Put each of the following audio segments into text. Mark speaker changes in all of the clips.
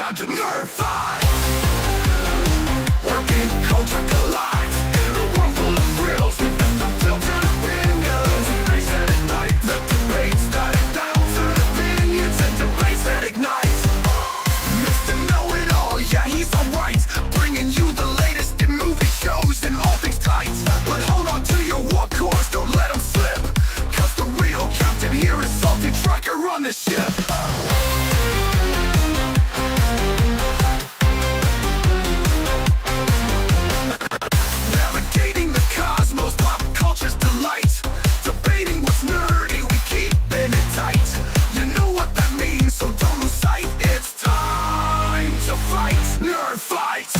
Speaker 1: time to Nerdfights. Working culture collides in a world full of thrills. We've got the filter fingers. Race that ignite the debates that announce their opinions and debates that ignite. Mr. Know-It-All, yeah, he's alright, bringing you the latest in movie shows and all things tight. But hold on to your workhorse, don't let him slip, cause the real captain here is SaltyTrekker on the ship. Navigating the cosmos, pop culture's delight. Debating what's nerdy, we keeping it tight. You know what that means, so don't lose sight. It's time to fight. Nerdfights.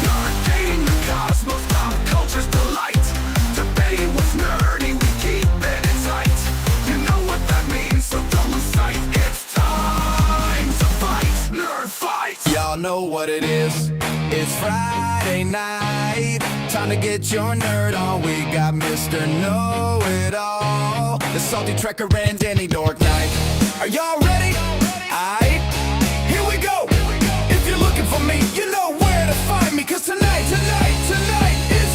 Speaker 1: Navigating the cosmos, pop culture's delight. Debating what's nerdy, we keeping it tight. You know what that means, so don't lose sight. It's time to fight. Nerdfights.
Speaker 2: Y'all know what it is. It's Friday night. Time to get your nerd on. We got Mr. Know-It-All, the SaltyTrekker and Danny Dorkknight. Are y'all ready? Aight, here we go. If you're looking for me, you know where to find me. Cause tonight is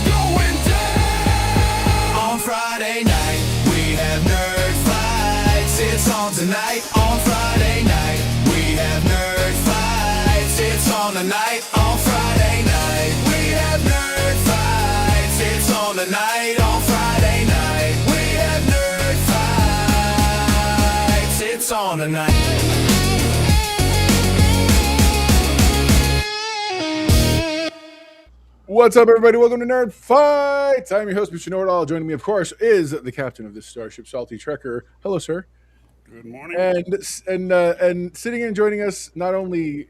Speaker 2: going down. On Friday night, we have nerd fights. It's on tonight. On Friday night, we have nerd fights. It's on tonight. On Friday night, we have nerd fights. It's on tonight. On Friday night, we have nerd fights. It's on tonight.
Speaker 3: What's up, everybody? Welcome to Nerd Fights. I'm your host, Mr. Know-It-All. Joining me, of course, is the captain of this starship, SaltyTrekker. Hello, sir.
Speaker 4: Good morning.
Speaker 3: And sitting in joining us, not only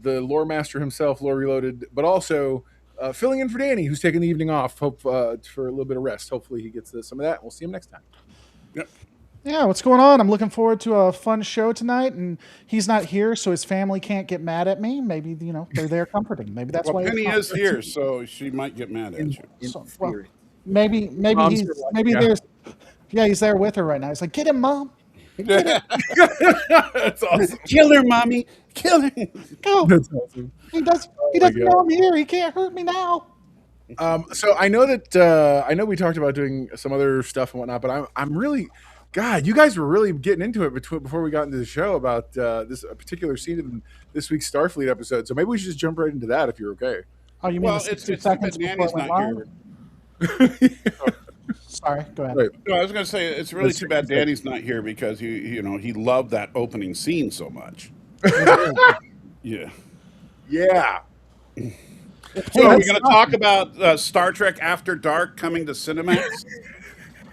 Speaker 3: the lore master himself, Lore Reloaded, but also filling in for Danny, who's taking the evening off. Hope for a little bit of rest. Hopefully, he gets some of that. We'll see him next time.
Speaker 4: Yep.
Speaker 5: Yeah, what's going on? I'm looking forward to a fun show tonight, and he's not here, so his family can't get mad at me. Maybe, they're there comforting. Maybe that's why.
Speaker 4: Penny is here, so she might get mad at you.
Speaker 5: So, well, maybe
Speaker 3: Mom's
Speaker 5: he's
Speaker 3: yeah.
Speaker 5: he's there with her right now. He's like, get him, Mom.
Speaker 3: That's awesome.
Speaker 4: Kill her, mommy. Kill her.
Speaker 5: Go.
Speaker 3: That's awesome.
Speaker 5: He doesn't know I'm here. He can't hurt me now.
Speaker 3: So I know that I know we talked about doing some other stuff and whatnot, but I'm really, God, you guys were really getting into it before we got into the show about this particular scene in this week's Starfleet episode. So maybe we should just jump right into that if you're okay.
Speaker 5: Oh, you mean
Speaker 4: Well,
Speaker 5: the
Speaker 4: it's
Speaker 5: 60 seconds before
Speaker 4: Danny's
Speaker 5: it went
Speaker 4: not
Speaker 5: live?
Speaker 4: here.
Speaker 5: Sorry, go ahead.
Speaker 3: Right.
Speaker 4: No, I was going to say it's really too bad Danny's not here because he loved that opening scene so much. Yeah.
Speaker 3: Yeah.
Speaker 4: So are we going to talk about Star Trek After Dark coming to Cinemax?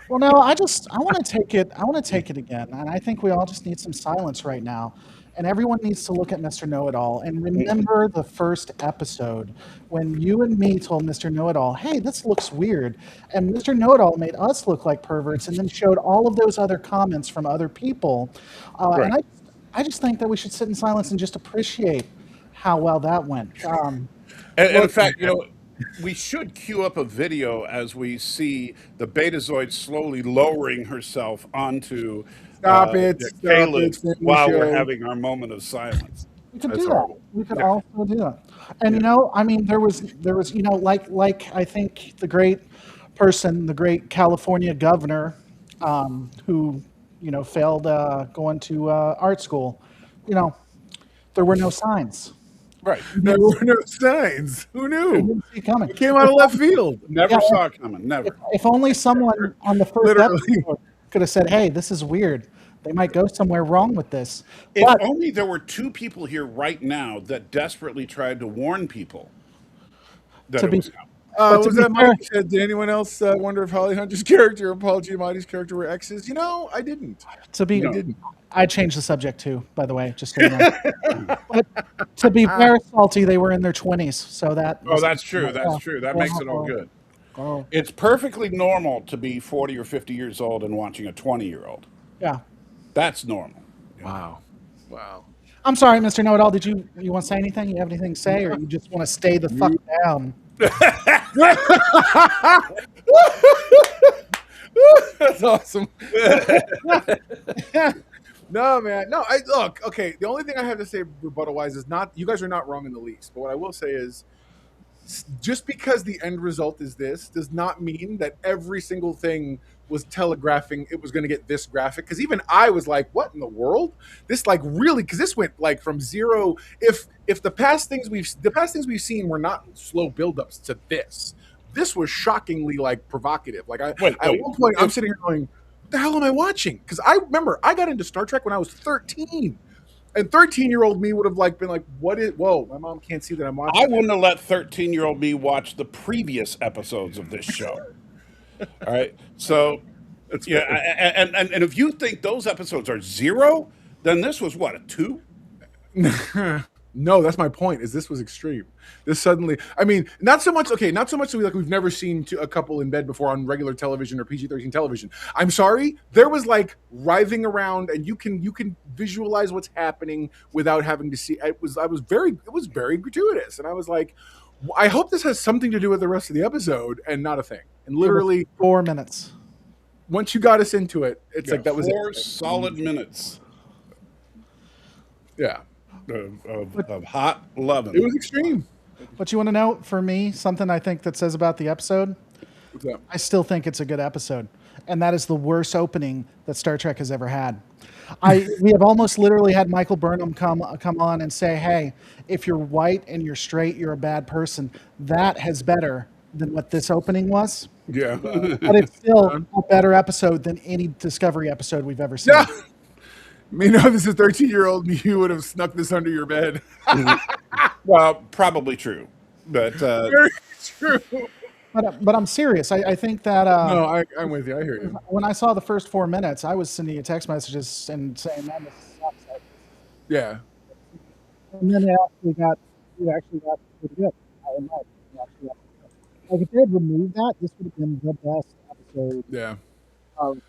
Speaker 5: Well, no, I want to take it. I want to take it again, and I think we all just need some silence right now. And everyone needs to look at Mr. Know-It-All and remember the first episode when you and me told Mr. Know-It-All, "Hey, this looks weird," and Mr. Know-It-All made us look like perverts, and then showed all of those other comments from other people.
Speaker 4: Right.
Speaker 5: And I just think that we should sit in silence and just appreciate how well that went.
Speaker 4: And in fact, we should queue up a video as we see the Betazoid slowly lowering herself onto
Speaker 3: Stop it.
Speaker 4: the
Speaker 3: Stop
Speaker 4: Caleb
Speaker 3: it. Stop the
Speaker 4: while we're
Speaker 3: show.
Speaker 4: having our moment of silence.
Speaker 5: We could
Speaker 3: That's
Speaker 5: do that.
Speaker 3: horrible.
Speaker 5: We could also do that. And there was like I think the great California governor, who failed going to art school. There were no signs.
Speaker 4: Right.
Speaker 3: There were no signs. Who
Speaker 5: We
Speaker 3: knew?
Speaker 5: didn't see it coming.
Speaker 3: It came out of left field.
Speaker 4: Never
Speaker 5: Yeah.
Speaker 4: saw it coming. Never.
Speaker 5: If only someone on the first
Speaker 3: Literally.
Speaker 5: episode could have said, "Hey, this is weird. They might go somewhere wrong with this."
Speaker 4: If
Speaker 5: But
Speaker 4: only there were two people here right now that desperately tried to warn people that
Speaker 5: To
Speaker 4: it
Speaker 5: be-
Speaker 4: was coming.
Speaker 5: But to
Speaker 3: Was
Speaker 5: be
Speaker 3: that
Speaker 5: fair-
Speaker 3: Mike said? Did anyone else wonder if Holly Hunter's character and Paul Giamatti's character were exes? I didn't.
Speaker 5: to be,
Speaker 3: I didn't.
Speaker 5: I changed the subject too, by the way, just so you know. But to be fair, Salty, they were in their 20s, so that.
Speaker 4: Oh, that's true. That's
Speaker 5: Yeah.
Speaker 4: true. That makes it all good.
Speaker 5: Oh,
Speaker 4: It's perfectly normal to be 40 or 50 years old and watching a 20-year-old.
Speaker 5: yeah.
Speaker 4: That's normal.
Speaker 3: Wow.
Speaker 5: I'm sorry, Mr. Know-It-All. Did you want to say anything? You have anything to say, or you just want to stay the fuck down?
Speaker 3: That's awesome. No, man. No, I look. Okay, the only thing I have to say rebuttal wise is not you guys are not wrong in the least. But what I will say is, just because the end result is this does not mean that every single thing was telegraphing it was going to get this graphic. Because even I was like, "What in the world?" This like really because this went like from zero. If the past things we've seen were not slow buildups to this. This was shockingly like provocative. Like
Speaker 4: Wait,
Speaker 3: at
Speaker 4: wait.
Speaker 3: one point I'm sitting here going, "What the hell am I watching?" Because I remember I got into Star Trek when I was 13. And 13-year-old me would have like been like, "What is? Whoa, my mom can't see that I'm watching."
Speaker 4: I wouldn't have let 13-year-old me watch the previous episodes of this show. All right. So,
Speaker 3: That's
Speaker 4: yeah.
Speaker 3: fair.
Speaker 4: And if you think those episodes are 0, then this was what, a 2?
Speaker 3: No, that's my point. Is this was extreme? This suddenly, I mean, not so much. Okay, not so much that like we've never seen a couple in bed before on regular television or PG-13 television. I'm sorry, there was like writhing around, and you can visualize what's happening without having to see. It was very gratuitous, and I was like, I hope this has something to do with the rest of the episode and not a thing. And literally,
Speaker 5: 4 minutes.
Speaker 3: once you got us into it, it's
Speaker 4: Yeah,
Speaker 3: like that was
Speaker 4: 4
Speaker 3: it.
Speaker 4: solid minutes
Speaker 3: Yeah,
Speaker 4: of hot loving.
Speaker 3: it was extreme.
Speaker 5: But you want to know, for me, something I think that says about the episode?
Speaker 3: What's up?
Speaker 5: I still think it's a good episode. And that is the worst opening that Star Trek has ever had. We have almost literally had Michael Burnham come on and say, hey, if you're white and you're straight, you're a bad person. That has better than what this opening was.
Speaker 4: Yeah.
Speaker 5: But it's still a better episode than any Discovery episode we've ever seen.
Speaker 3: Yeah. You know, this is 13-year-old me. You would have snuck this under your bed.
Speaker 4: Well, probably true. But
Speaker 3: Very true.
Speaker 5: But I'm serious. I think that
Speaker 3: No, I'm with you. I hear you.
Speaker 5: when I saw the first 4 minutes, I was sending you text messages and saying, man, this sucks.
Speaker 3: Yeah.
Speaker 5: And then we actually got pretty good. Like if they had removed that, this would have been the best episode
Speaker 3: Yeah.
Speaker 5: of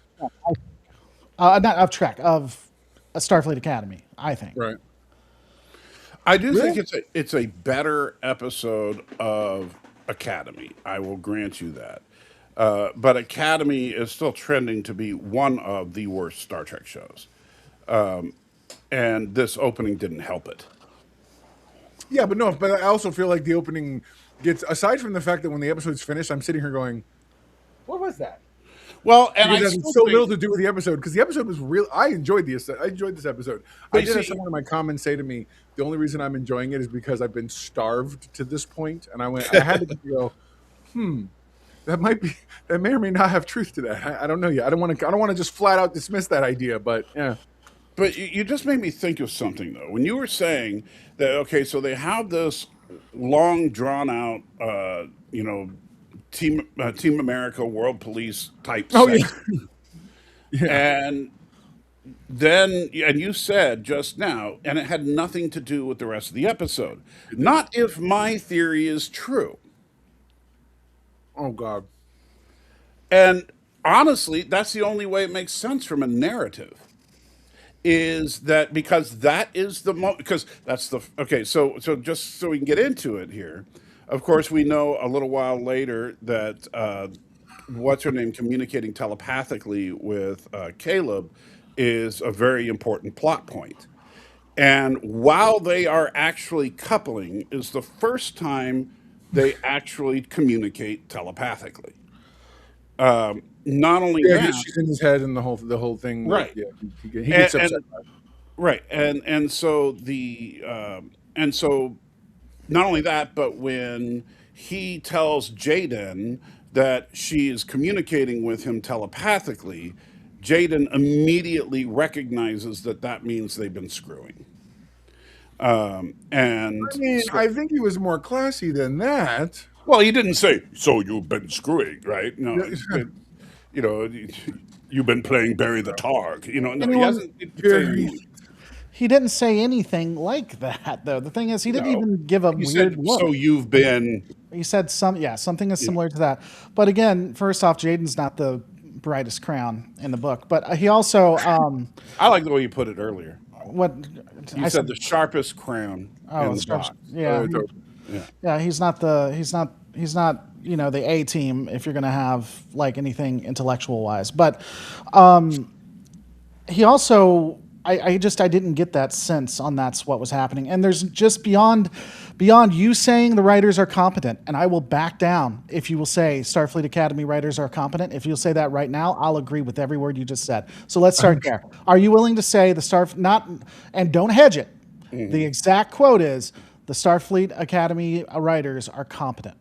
Speaker 5: not of Trek, of a Starfleet Academy, I think.
Speaker 3: Right.
Speaker 4: I do
Speaker 3: Really?
Speaker 4: think it's a better episode of Academy. I will grant you that. But Academy is still trending to be one of the worst Star Trek shows. And this opening didn't help it.
Speaker 3: Yeah, but no, but I also feel like the opening gets, aside from the fact that when the episode's finished, I'm sitting here going, what was that?
Speaker 4: Well, and
Speaker 3: Because
Speaker 4: I
Speaker 3: it
Speaker 4: still
Speaker 3: has so
Speaker 4: think,
Speaker 3: little to do with the episode, because the episode was real. I enjoyed this episode. I
Speaker 4: But
Speaker 3: did
Speaker 4: you
Speaker 3: have
Speaker 4: see-
Speaker 3: someone in my comments say to me, the only reason I'm enjoying it is because I've been starved to this point. And I had to go, that may or may not have truth to that. I don't know yet. I don't want to just flat out dismiss that idea, but yeah.
Speaker 4: But you just made me think of something though. When you were saying that, okay, so they have this long drawn out, Team America, World Police type
Speaker 3: Oh, yeah.
Speaker 4: segment.
Speaker 3: Yeah.
Speaker 4: And then, and you said just now, and it had nothing to do with the rest of the episode. Not if my theory is true.
Speaker 3: Oh, God.
Speaker 4: And honestly, that's the only way it makes sense from a narrative. Is that because that is the because that's the okay, so just so we can get into it here, of course we know a little while later that what's her name communicating telepathically with Caleb is a very important plot point. And while they are actually coupling is the first time they actually communicate telepathically. Not only
Speaker 3: Yeah,
Speaker 4: that,
Speaker 3: she's in his head and the whole thing.
Speaker 4: Right.
Speaker 3: Yeah, he gets
Speaker 4: and,
Speaker 3: upset.
Speaker 4: right, and so the and so not only that, but when he tells Jaden that she is communicating with him telepathically, Jaden immediately recognizes that that means they've been screwing. And
Speaker 3: I mean,
Speaker 4: so,
Speaker 3: I think he was more classy than that.
Speaker 4: well, he didn't say, "So you've been screwing," right? No, you know, you've been playing Barry the Targ. You know, no, he hasn't. He didn't say anything.
Speaker 5: He didn't say anything like that, though. The thing is, he didn't
Speaker 4: No.
Speaker 5: even give a
Speaker 4: He
Speaker 5: weird
Speaker 4: said,
Speaker 5: look.
Speaker 4: "So you've been."
Speaker 5: He said something is similar to that. But again, first off, Jaden's not the brightest crown in the book. But he also,
Speaker 4: I like the way you put it earlier.
Speaker 5: what
Speaker 4: You said the sharpest crown in the box.
Speaker 5: yeah, yeah. He's not the A team if you're going to have like anything intellectual wise. But he also I just I didn't get that sense on that's what was happening. And there's just beyond you saying the writers are competent, and I will back down if you will say Starfleet Academy writers are competent. If you'll say that right now, I'll agree with every word you just said. So let's start there. Are you willing to say the not and don't hedge it? The exact quote is the Starfleet Academy writers are competent.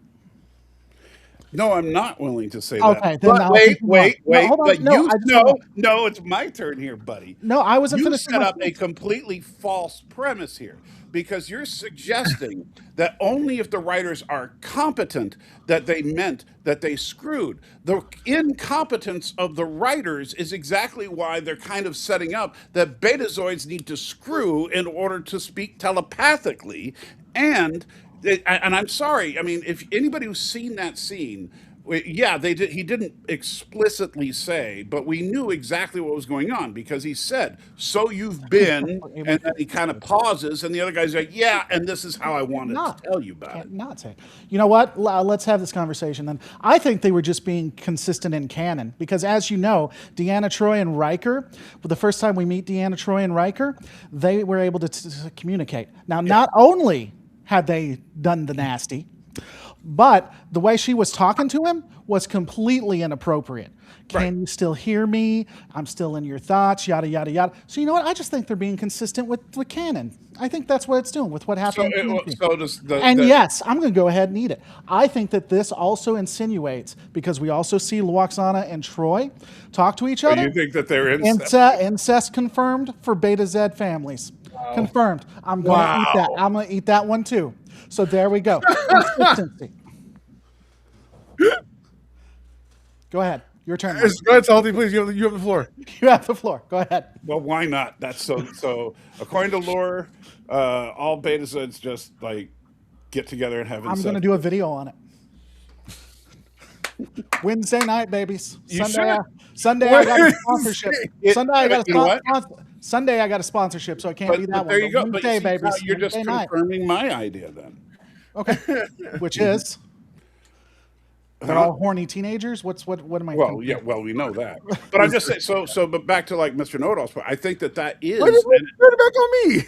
Speaker 4: No, I'm not willing to say
Speaker 5: Okay,
Speaker 4: that.
Speaker 5: then
Speaker 4: But
Speaker 5: I'll
Speaker 4: wait,
Speaker 5: take you on.
Speaker 4: wait,
Speaker 5: No,
Speaker 4: wait.
Speaker 5: hold on.
Speaker 4: But
Speaker 5: No,
Speaker 4: you
Speaker 5: I just
Speaker 4: no,
Speaker 5: wanna-
Speaker 4: no, it's my turn here, buddy.
Speaker 5: No, I wasn't
Speaker 4: You
Speaker 5: finishing
Speaker 4: set
Speaker 5: my
Speaker 4: up a
Speaker 5: point.
Speaker 4: completely false premise here because you're suggesting that only if the writers are competent that they meant that they screwed. The incompetence of the writers is exactly why they're kind of setting up that betazoids need to screw in order to speak telepathically. And and I'm sorry. I mean, if anybody who's seen that scene, yeah, they did. He didn't explicitly say, but we knew exactly what was going on because he said, "So you've been," and then he kind of pauses, and the other guy's like, "Yeah, and this is how I wanted to tell you about it."
Speaker 5: Can't not say. You know what? Let's have this conversation then. I think they were just being consistent in canon because, as you know, Deanna Troi and Riker, the first time we meet Deanna Troi and Riker, they were able to communicate. Now, not only had they done the nasty, but the way she was talking to him was completely inappropriate. Can you still hear me? I'm still in your thoughts, yada, yada, yada. So you know what? I just think they're being consistent with canon. I think that's what it's doing with what happened.
Speaker 4: So does
Speaker 5: And yes, I'm going to go ahead and eat it. I think that this also insinuates, because we also see Luoxana and Troy talk to each other.
Speaker 4: you think that they're
Speaker 5: Incest confirmed for Beta Z families. Confirmed. I'm going to eat that. I'm going to eat that one too. So there we go. Consistency. Go ahead. Your turn. Mike.
Speaker 3: Go ahead, Salty, please. You have the floor.
Speaker 5: You have the floor. Go ahead.
Speaker 4: Well, why not? That's so. According to lore, all betazoids just like get together and have.
Speaker 5: I'm going to do a video on it. Wednesday night, babies. Sunday I got a sponsorship. Sunday I got a sponsorship, so I can't be that one.
Speaker 4: There you go.
Speaker 5: Wednesday,
Speaker 4: But
Speaker 5: babies.
Speaker 4: you're just
Speaker 5: Wednesday
Speaker 4: confirming my idea then.
Speaker 5: Okay. Which is they're all horny teenagers. What am I?
Speaker 4: Well, yeah. Well, we know that. But I'm just saying. So. But back to like Mr. Know-it-all's point. I think that is.
Speaker 3: Why did you turn it back on me?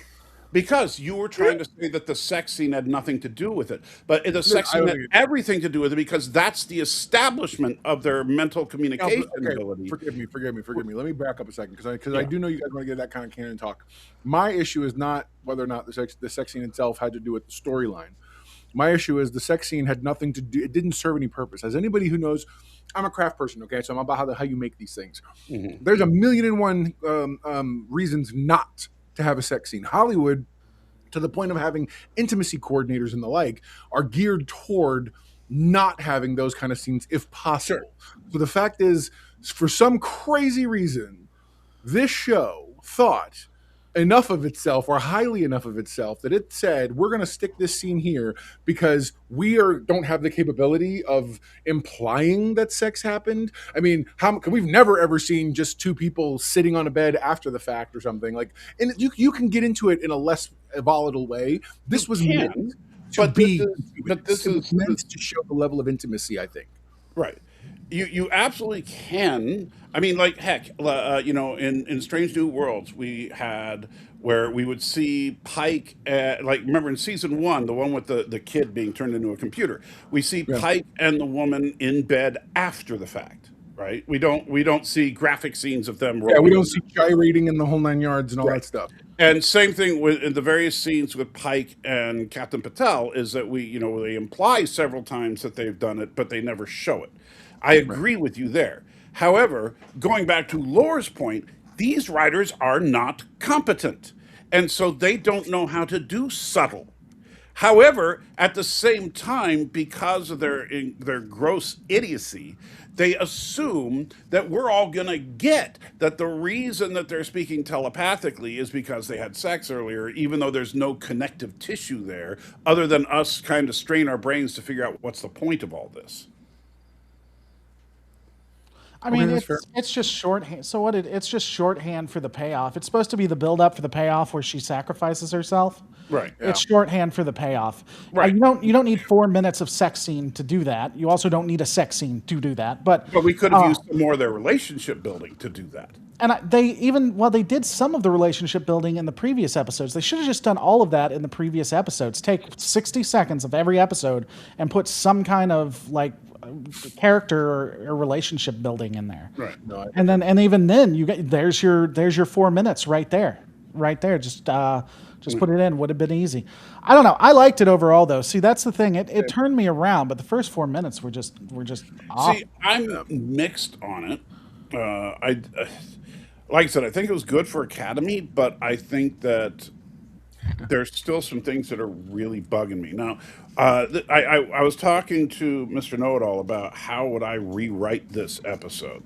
Speaker 4: Because you were trying to say that the sex scene had nothing to do with it, but the sex scene had everything to do with it because that's the establishment of their mental communication ability.
Speaker 3: Forgive me. Let me back up a second because I do know you guys want to get that kind of canon talk. My issue is not whether or not the sex scene itself had to do with the storyline. My issue is the sex scene had nothing to do. It didn't serve any purpose. As anybody who knows, I'm a craft person. Okay, so I'm about how you make these things. Mm-hmm. There's a million and one reasons not to have a sex scene. Hollywood, to the point of having intimacy coordinators and the like, are geared toward not having those kind of scenes if possible. Sure. So the fact is, for some crazy reason, this show thought enough of itself, or highly enough of itself, that it said, we're going to stick this scene here because we don't have the capability of implying that sex happened. I mean, we've never ever seen just two people sitting on a bed after the fact or something like, and you can get into it in a less volatile way. This was meant to be, but this is meant to show the level of intimacy, I think.
Speaker 4: Right. You absolutely can. I mean, like heck, in Strange New Worlds, we had where we would see Pike. Like remember in season 1, the one with the kid being turned into a computer. We see Pike and the woman in bed after the fact. Right. We don't see graphic scenes of them.
Speaker 3: Yeah, we don't see gyrating in the whole 9 yards and all that stuff.
Speaker 4: And same thing with in the various scenes with Pike and Captain Patel is that they imply several times that they've done it, but they never show it. I agree with you there. However, going back to Lore's point, these writers are not competent. And so they don't know how to do subtle. However, at the same time, because of their gross idiocy, they assume that we're all going to get that the reason that they're speaking telepathically is because they had sex earlier, even though there's no connective tissue there, other than us kind of strain our brains to figure out what's the point of all this.
Speaker 5: I mean,
Speaker 3: that's fair.
Speaker 5: it's just shorthand. So it's just shorthand for the payoff. It's supposed to be the build up for the payoff where she sacrifices herself.
Speaker 4: Right.
Speaker 5: It's shorthand for the payoff.
Speaker 4: Right.
Speaker 5: You don't need 4 minutes of sex scene to do that. You also don't need a sex scene to do that. But
Speaker 4: we could have used some more of their relationship building to do that.
Speaker 5: and they did some of the relationship building in the previous episodes. They should have just done all of that in the previous episodes. Take 60 seconds of every episode and put some kind of like character or relationship building in there.
Speaker 4: Right.
Speaker 3: No,
Speaker 5: And even then you get there's your 4 minutes right there. Just put it in. Would have been easy. I don't know. I liked it overall though. See, that's the thing. It turned me around, but the first 4 minutes were just off.
Speaker 4: See, I'm mixed on it. Like I said, I think it was good for Academy, but I think that there's still some things that are really bugging me. Now, I was talking to Mr. Know-It-All about how would I rewrite this episode.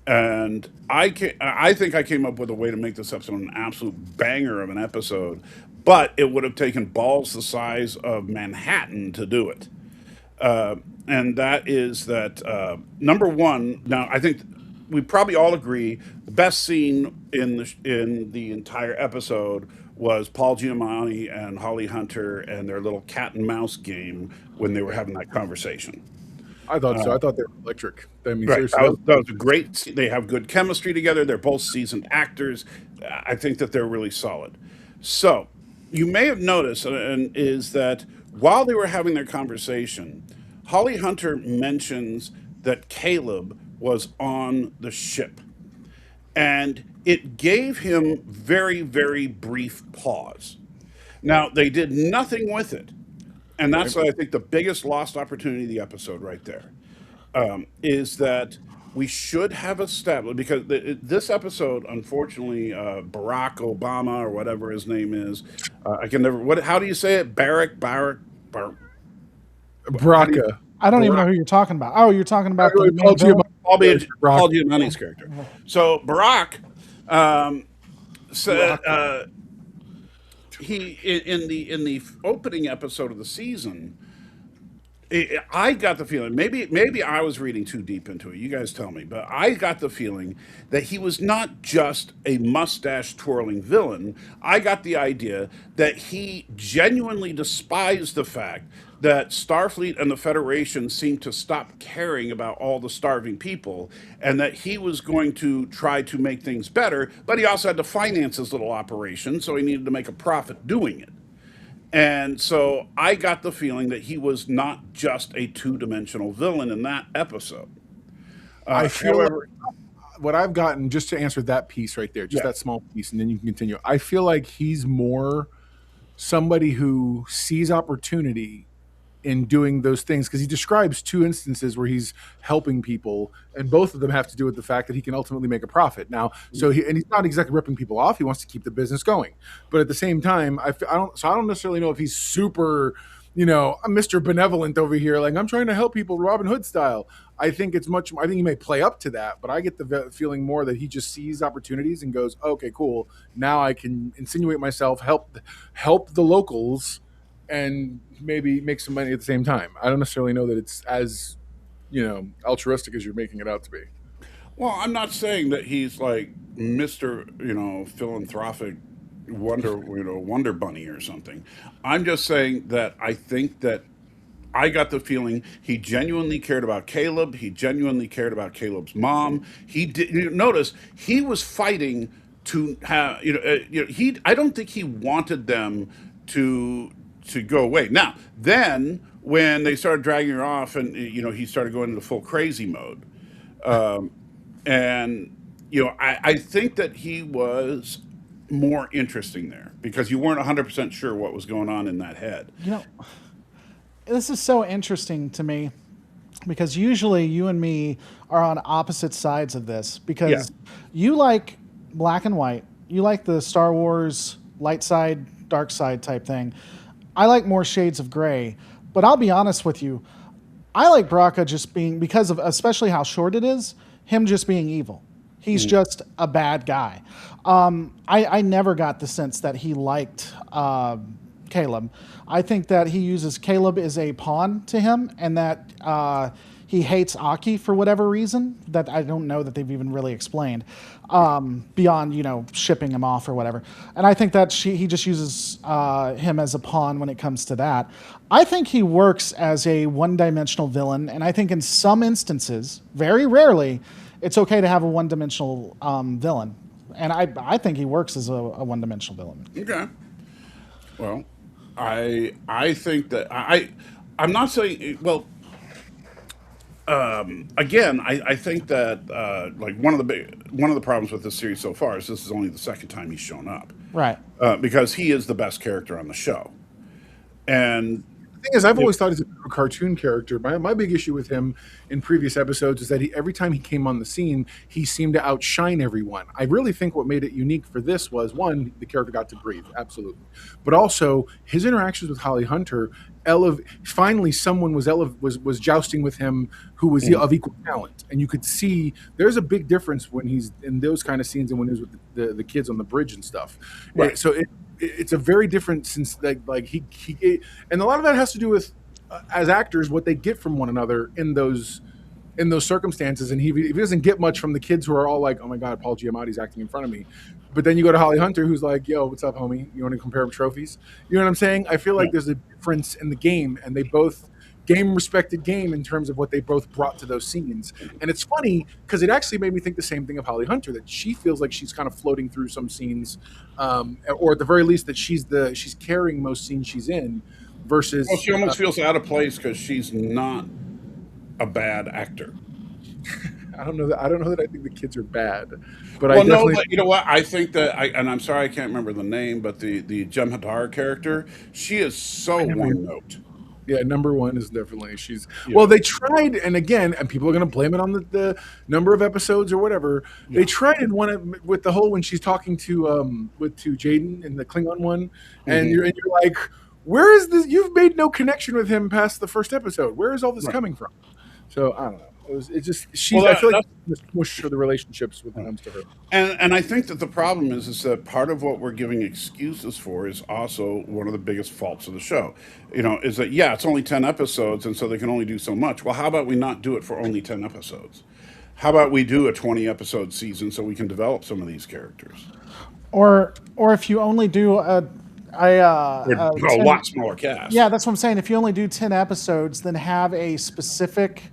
Speaker 4: And I think I came up with a way to make this episode an absolute banger of an episode, but it would have taken balls the size of Manhattan to do it. And that is that number one. Now, I think we probably all agree the best scene in the entire episode was Paul Giamatti and Holly Hunter and their little cat and mouse game when they were having that conversation.
Speaker 3: I thought so. I thought they were electric. I mean,
Speaker 4: Right.
Speaker 3: seriously,
Speaker 4: That was a great. They have good chemistry together. They're both seasoned actors. I think that they're really solid. So you may have noticed, and is that while they were having their conversation, Holly Hunter mentions that Caleb was on the ship, and it gave him very, very brief pause. Now they did nothing with it, and that's I think the biggest lost opportunity of the episode right there is that we should have established because this episode, unfortunately, Barack Obama or whatever his name is, I can never. What? How do you say it? Barack.
Speaker 3: Braca.
Speaker 5: I don't even know who you're talking about. Oh, you're talking about the main villain?
Speaker 4: Paul Giamatti's character. So Barack said he in the opening episode of the season. I got the feeling maybe I was reading too deep into it. You guys tell me, but I got the feeling that he was not just a mustache twirling villain. I got the idea that he genuinely despised the fact that Starfleet and the Federation seemed to stop caring about all the starving people, and that he was going to try to make things better. But he also had to finance his little operation, so he needed to make a profit doing it. And so I got the feeling that he was not just a two-dimensional villain in that episode.
Speaker 3: I feel
Speaker 4: However,
Speaker 3: what I've gotten, just to answer that piece right there, just
Speaker 4: Yeah.
Speaker 3: that small piece, and then you can continue. I feel like he's more somebody who sees opportunity in doing those things, because he describes two instances where he's helping people, and both of them have to do with the fact that he can ultimately make a profit. Now, so he's not exactly ripping people off. He wants to keep the business going, but at the same time, I don't necessarily know if he's super, I'm Mr. Benevolent over here, like I'm trying to help people Robin Hood style. I think he may play up to that, but I get the feeling more that he just sees opportunities and goes, okay, cool. Now I can insinuate myself, help the locals, and maybe make some money at the same time. I don't necessarily know that it's as, altruistic as you're making it out to be.
Speaker 4: well, I'm not saying that he's like Mr. Philanthropic Wonder Bunny or something. I'm just saying that I think that I got the feeling he genuinely cared about Caleb. He genuinely cared about Caleb's mom. He did. Notice he was fighting to have. He. I don't think he wanted them to go away. Now, then when they started dragging her off, and he started going into full crazy mode, and I think that he was more interesting there because you weren't 100% sure what was going on in that head.
Speaker 5: This is so interesting to me because usually you and me are on opposite sides of this because you like black and white. You like the Star Wars light side, dark side type thing. I like more shades of gray. But I'll be honest with you. I like Braca just being, because of especially how short it is, him just being evil. He's just a bad guy. I never got the sense that he liked Caleb. I think that he uses Caleb as a pawn to him, and that he hates Aki for whatever reason that I don't know that they've even really explained, beyond shipping him off or whatever. And I think that he just uses him as a pawn when it comes to that. I think he works as a one-dimensional villain, and I think in some instances, very rarely, it's okay to have a one-dimensional villain. And I think he works as a one-dimensional villain.
Speaker 4: Okay. Well, I think that I'm not saying well. Again, I think that like one of the problems with this series so far is this is only the second time he's shown up,
Speaker 5: Right.
Speaker 4: because he is the best character on the show, and
Speaker 3: The thing is, I've always thought he's a cartoon character. My big issue with him in previous episodes is that every time he came on the scene, he seemed to outshine everyone. I really think what made it unique for this was, one, the character got to breathe, absolutely. But also, his interactions with Holly Hunter, finally someone was jousting with him who was of equal talent. And you could see there's a big difference when he's in those kind of scenes and when he was with the kids on the bridge and stuff.
Speaker 4: Right.
Speaker 3: So it's a very different, since like he and a lot of that has to do with as actors what they get from one another in those circumstances. And he doesn't get much from the kids who are all like, oh my god, Paul Giamatti's acting in front of me. But then you go to Holly Hunter, who's like, yo, what's up, homie? You want to compare trophies? You know what I'm saying? I feel like there's a difference in the game, and they both respected game in terms of what they both brought to those scenes. And it's funny because it actually made me think the same thing of Holly Hunter, that she feels like she's kind of floating through some scenes, or at the very least that she's carrying most scenes she's in, versus
Speaker 4: well, she almost feels out of place because she's not a bad actor.
Speaker 3: I don't know that I think the kids are bad, but
Speaker 4: Well,
Speaker 3: I definitely
Speaker 4: no, but you know what? I think that and I'm sorry I can't remember the name, but the Jem'Hadar character, she is so one note.
Speaker 3: Yeah, number one is definitely she's.
Speaker 4: Yeah.
Speaker 3: Well, they tried, and again, and people are going to blame it on the number of episodes or whatever.
Speaker 4: Yeah.
Speaker 3: They tried in one with the whole when she's talking to Jaden in the Klingon one, and you're like, where is this? You've made no connection with him past the first episode. Where is all this coming from? So I don't know. It's just she's. I feel like just push for the relationships with them to her.
Speaker 4: And I think that the problem is that part of what we're giving excuses for is also one of the biggest faults of the show. Is that it's only 10 episodes, and so they can only do so much. Well, how about we not do it for only 10 episodes? How about we do a 20 episode season so we can develop some of these characters?
Speaker 5: Or if you only do a
Speaker 4: lot smaller cast.
Speaker 5: Yeah, that's what I'm saying. If you only do 10 episodes, then have a specific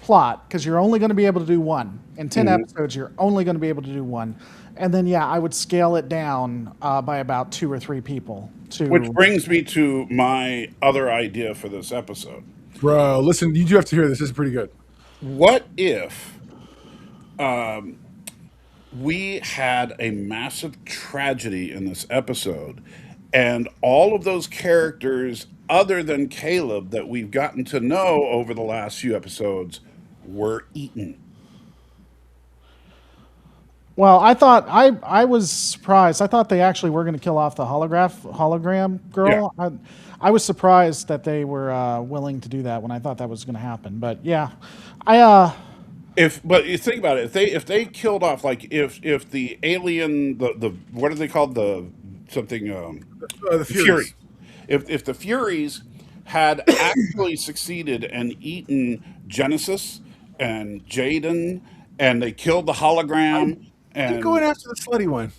Speaker 5: plot, because you're only going to be able to do one. In 10 episodes, you're only going to be able to do one. And then, I would scale it down by about 2 or 3 people.
Speaker 4: Which brings me to my other idea for this episode.
Speaker 3: Bro, listen, you do have to hear this. This is pretty good.
Speaker 4: What if we had a massive tragedy in this episode, and all of those characters other than Caleb that we've gotten to know over the last few episodes were eaten?
Speaker 5: Well, I thought I was surprised. I thought they actually were going to kill off the hologram girl.
Speaker 4: Yeah.
Speaker 5: I was surprised that they were willing to do that when I thought that was going to happen. But
Speaker 4: But you think about it, if they killed off, like if the alien, the what are they called, the something
Speaker 3: The Furies.
Speaker 4: if the Furies had actually succeeded and eaten Genesis and Jaden, and they killed the hologram,
Speaker 3: Keep
Speaker 4: and
Speaker 3: going after the slutty one.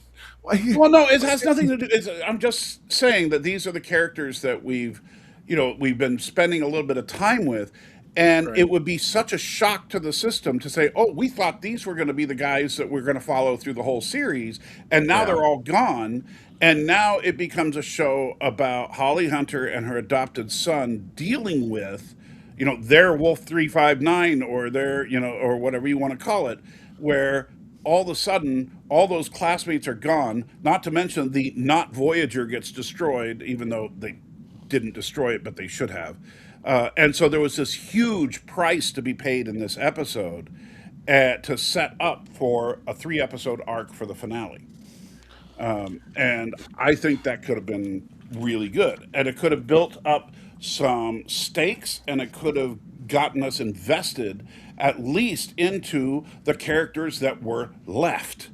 Speaker 4: well, no, it has nothing to do. I'm just saying that these are the characters that we've been spending a little bit of time with. And
Speaker 3: Right.
Speaker 4: it would be such a shock to the system to say, oh, we thought these were going to be the guys that we're going to follow through the whole series, and now they're all gone. And now it becomes a show about Holly Hunter and her adopted son dealing with, their Wolf 359 or their, or whatever you want to call it, where all of a sudden all those classmates are gone, not to mention the not Voyager gets destroyed, even though they didn't destroy it, but they should have. And so there was this huge price to be paid in this episode to set up for a 3-episode arc for the finale. And I think that could have been really good. And it could have built up some stakes, and it could have gotten us invested at least into the characters that were left.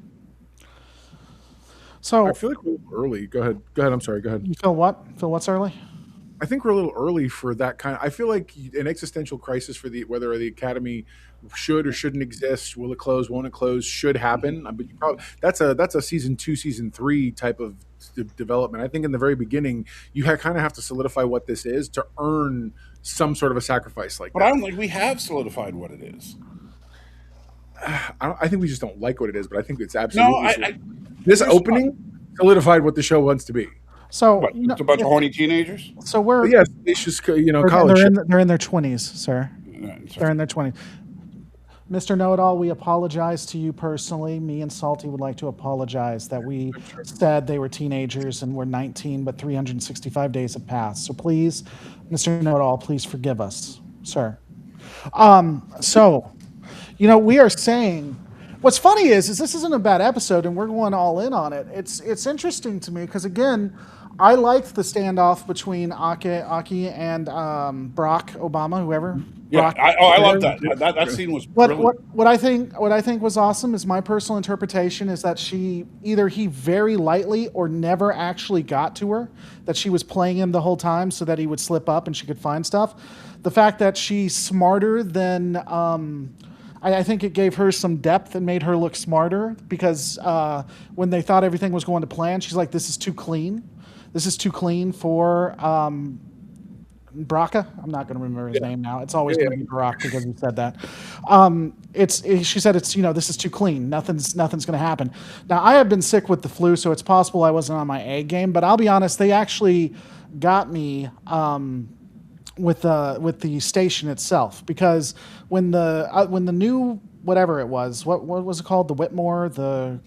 Speaker 5: So
Speaker 3: I feel like we're early. Go ahead. I'm sorry. Go ahead.
Speaker 5: you feel what? Feel what's early?
Speaker 3: I think we're a little early for that kind. I feel like an existential crisis for whether the academy should or shouldn't exist, will it close, won't it close, should happen. But that's a season 2, season 3 type of development. I think in the very beginning, you kind of have to solidify what this is to earn some sort of a sacrifice like
Speaker 4: But
Speaker 3: that.
Speaker 4: I don't think we have solidified what it is.
Speaker 3: I think we just don't like what it is, but I think it's
Speaker 4: No,
Speaker 3: absolutely this opening solidified what the show wants to be.
Speaker 5: So
Speaker 4: what? It's a bunch of horny teenagers.
Speaker 5: So we're
Speaker 3: But yes, it's just college.
Speaker 5: they're in their 20s, sir. They're in their 20s. Mr. Know-It-All, we apologize to you personally. Me and Salty would like to apologize that we said they were teenagers and we're 19, but 365 days have passed. So please, Mr. Know-It-All, please forgive us, sir. So, we are saying, what's funny is this isn't a bad episode and we're going all in on it. It's interesting to me because, again, I liked the standoff between Aki and Barack Obama, whoever.
Speaker 4: Yeah,
Speaker 5: Barack,
Speaker 4: I love that. That scene was brilliant.
Speaker 5: What I think was awesome is my personal interpretation is that he very lightly or never actually got to her, that she was playing him the whole time so that he would slip up and she could find stuff. The fact that she's smarter than I think it gave her some depth and made her look smarter because when they thought everything was going to plan, she's like, "This is too clean. This is too clean for." Braca, I'm not going to remember his name now. It's always going to be Barack because he said that. She said it's this is too clean. Nothing's going to happen. Now I have been sick with the flu, so it's possible I wasn't on my A game. But I'll be honest, they actually got me with the station itself because when the new whatever it was, what was it called? The Whitmore, the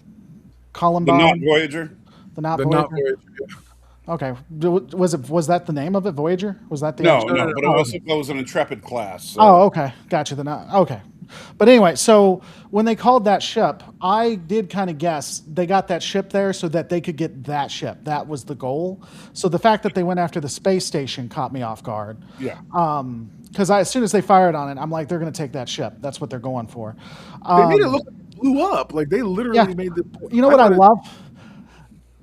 Speaker 5: Columbine,
Speaker 4: The Not Voyager.
Speaker 5: the not
Speaker 3: The
Speaker 5: Voyager.
Speaker 3: not Voyager, yeah.
Speaker 5: Okay, was that the name of it? Voyager? Was that the
Speaker 4: No,
Speaker 5: actual-
Speaker 4: but it was an Intrepid class. So.
Speaker 5: Oh, okay, gotcha. Okay, but anyway, so when they called that ship, I did kind of guess they got that ship there so that they could get that ship. That was the goal. So the fact that they went after the space station caught me off guard.
Speaker 4: Yeah.
Speaker 5: Because as soon as they fired on it, I'm like, they're going to take that ship. That's what they're going for.
Speaker 3: They made it look like it blew up. Like they literally made the.
Speaker 5: You know what I
Speaker 3: thought it-
Speaker 5: love?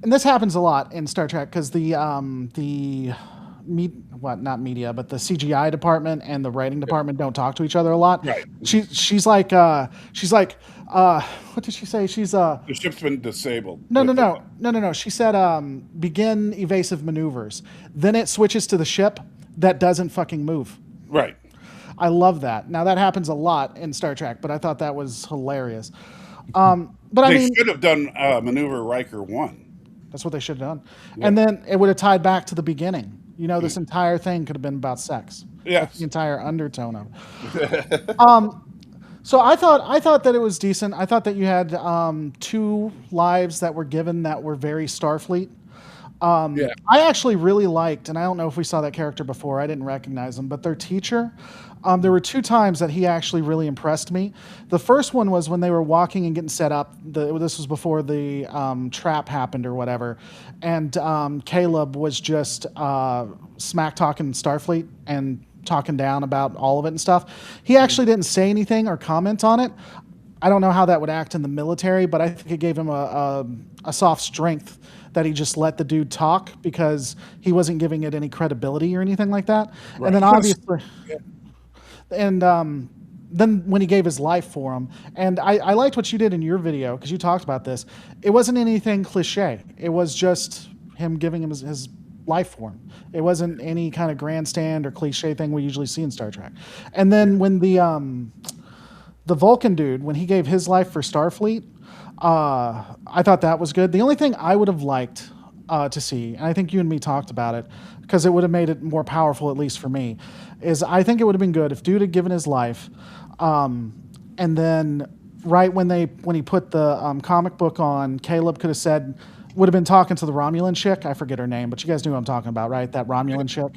Speaker 5: And this happens a lot in Star Trek because the CGI department and the writing department don't talk to each other a lot.
Speaker 4: Right.
Speaker 5: She's like, what did she say? She's
Speaker 4: The ship's been disabled.
Speaker 5: no. She said, begin evasive maneuvers. Then it switches to the ship that doesn't fucking move.
Speaker 4: Right.
Speaker 5: I love that. Now that happens a lot in Star Trek, but I thought that was hilarious. But
Speaker 4: They should have done Maneuver Riker 1.
Speaker 5: That's what they should have done. Yeah. And then it would have tied back to the beginning. This entire thing could have been about sex.
Speaker 4: Yeah.
Speaker 5: That's the entire undertone of it. So I thought that it was decent. I thought that you had 2 lives that were given that were very Starfleet. I actually really liked, and I don't know if we saw that character before. I didn't recognize him, but their teacher. There were 2 times that he actually really impressed me. The first one was when they were walking and getting set up. This was before the trap happened or whatever, and Caleb was just smack talking Starfleet and talking down about all of it and stuff. He actually didn't say anything or comment on it. I don't know how that would act in the military, but I think it gave him a soft strength that he just let the dude talk because he wasn't giving it any credibility or anything like that. Right. And then obviously, then when he gave his life for him, and I liked what you did in your video because you talked about this. It wasn't anything cliche. It was just him giving him his life for him. It wasn't any kind of grandstand or cliche thing we usually see in Star Trek. And then when the Vulcan dude, when he gave his life for Starfleet, I thought that was good. The only thing I would have liked to see, and I think you and me talked about it, because it would have made it more powerful, at least for me, is I think it would have been good if dude had given his life, and then right when he put the comic book on, Caleb could have said, would have been talking to the Romulan chick. I forget her name, but you guys knew who I'm talking about, right? That Romulan chick.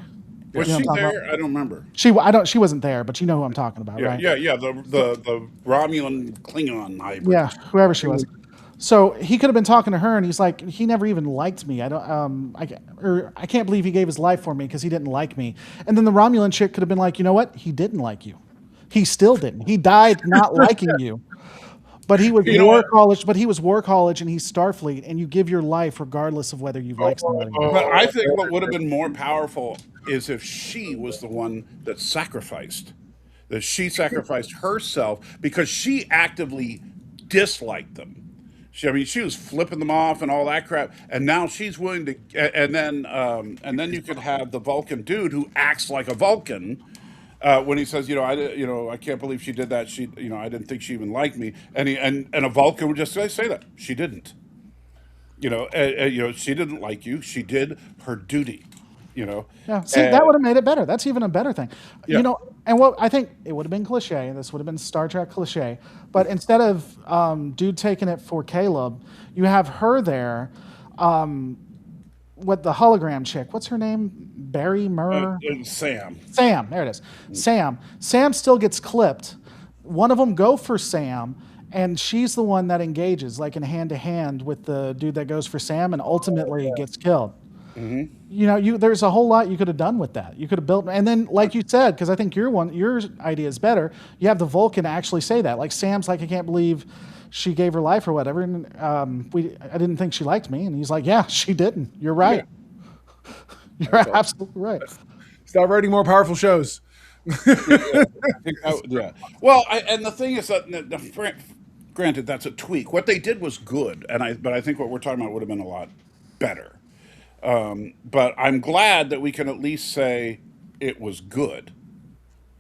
Speaker 4: Was she there? I don't remember.
Speaker 5: She wasn't there, but you know who I'm talking about, right?
Speaker 4: Yeah. The Romulan Klingon hybrid.
Speaker 5: Yeah, whoever she was. So he could have been talking to her, and he's like, he never even liked me. I can't believe he gave his life for me because he didn't like me. And then the Romulan chick could have been like, you know what? He didn't like you. He still didn't. He died not liking you. But he was
Speaker 4: You know
Speaker 5: War
Speaker 4: what?
Speaker 5: College. But he was War College, and he's Starfleet, and you give your life regardless of whether you like somebody.
Speaker 4: But I think what would have been more powerful is if she was the one that sacrificed. That she sacrificed herself because she actively disliked them. I mean, she was flipping them off and all that crap, and now she's willing to. And then you could have the Vulcan dude who acts like a Vulcan when he says, I can't believe she did that. I didn't think she even liked me. And a Vulcan would just say that she didn't. She didn't like you. She did her duty.
Speaker 5: Yeah, see,
Speaker 4: And,
Speaker 5: that would have made it better. That's even a better thing.
Speaker 4: Yeah.
Speaker 5: And what I think it would have been cliche. This would have been Star Trek cliche. But instead of dude taking it for Caleb, you have her there with the hologram chick. What's her name? Barry Murr?
Speaker 4: Sam.
Speaker 5: Sam. There it is. Sam. Sam still gets clipped. One of them go for Sam, and she's the one that engages, like in hand to hand with the dude that goes for Sam, and ultimately gets killed. There's a whole lot you could have done with that. You could have built, and then like you said, because I think your idea is better. You have the Vulcan actually say that, like Sam's like, I can't believe she gave her life or whatever, and I didn't think she liked me, and he's like, yeah, she didn't. You're right. Yeah. You're absolutely right.
Speaker 3: Stop writing more powerful shows.
Speaker 4: Yeah. Well, and the thing is that, granted, that's a tweak. What they did was good, but I think what we're talking about would have been a lot better. But I'm glad that we can at least say it was good.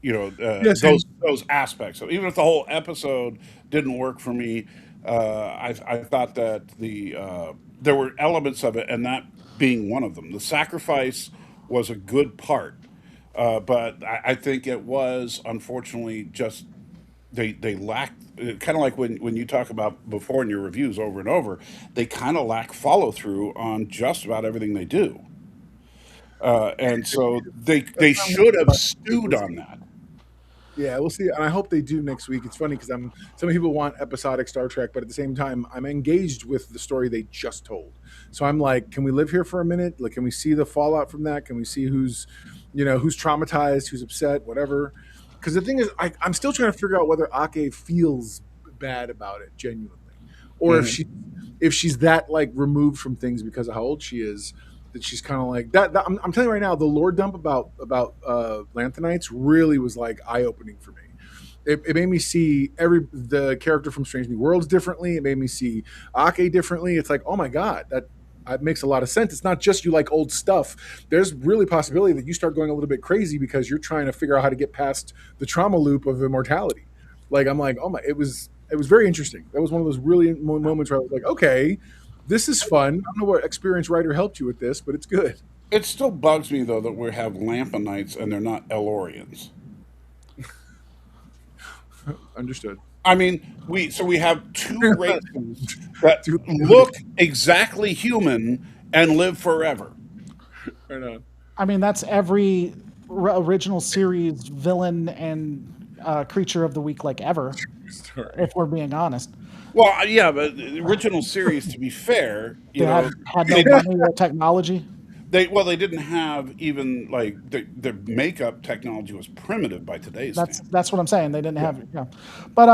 Speaker 3: Yes,
Speaker 4: those aspects. So even if the whole episode didn't work for me, I thought that there were elements of it, and that being one of them. The sacrifice was a good part, but I think it was unfortunately just they lack, kind of like when you talk about before in your reviews over and over, they kind of lack follow through on just about everything they do, and so they should have stewed on that.
Speaker 3: Yeah, we'll see, and I hope they do next week. It's funny because some people want episodic Star Trek, but at the same time, I'm engaged with the story they just told. So I'm like, can we live here for a minute? Like, can we see the fallout from that? Can we see who's traumatized, who's upset, whatever? Because the thing is, I'm still trying to figure out whether Ake feels bad about it genuinely, or if she's that like removed from things because of how old she is, that she's kind of like that. I'm telling you right now, the lore dump about Lanthanites really was like eye opening for me. It made me see the character from Strange New Worlds differently. It made me see Ake differently. It's like, oh my god, that makes a lot of sense. It's not just you like old stuff. There's really possibility that you start going a little bit crazy because you're trying to figure out how to get past the trauma loop of immortality. Like, I'm like, oh my, it was very interesting. That was one of those really moments where I was like, okay, this is fun. I don't know what experienced writer helped you with this, but it's good.
Speaker 4: It still bugs me though that we have Lampanites and they're not Elorians.
Speaker 3: Understood.
Speaker 4: I mean, we have two races that look exactly human and live forever.
Speaker 3: Right on.
Speaker 5: I mean, that's every original series villain and creature of the week like ever, if we're being honest.
Speaker 4: Well, yeah, but the original series, to be fair,
Speaker 5: They had no money or technology.
Speaker 4: they didn't have even like their makeup technology was primitive by today's standards.
Speaker 5: That's what I'm saying. They didn't have, but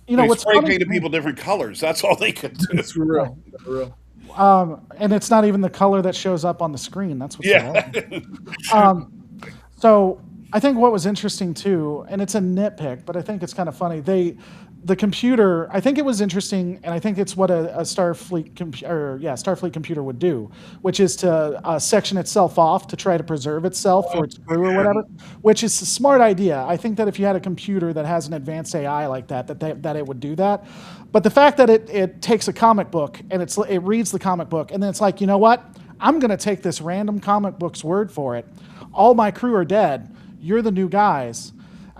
Speaker 4: They
Speaker 5: what's
Speaker 4: spray
Speaker 5: funny,
Speaker 4: painted people different colors. That's all they could do.
Speaker 3: It's for real. For real.
Speaker 5: and it's not even the color that shows up on the screen. That's what's
Speaker 4: Yeah.
Speaker 5: So I think what was interesting too, and it's a nitpick, but I think it's kind of funny. The computer, I think it was interesting, and I think it's what a Starfleet computer would do, which is to section itself off to try to preserve itself or its crew or whatever, which is a smart idea. I think that if you had a computer that has an advanced AI like that it would do that. But the fact that it takes a comic book and it reads the comic book, and then it's like, you know what? I'm going to take this random comic book's word for it. All my crew are dead. You're the new guys.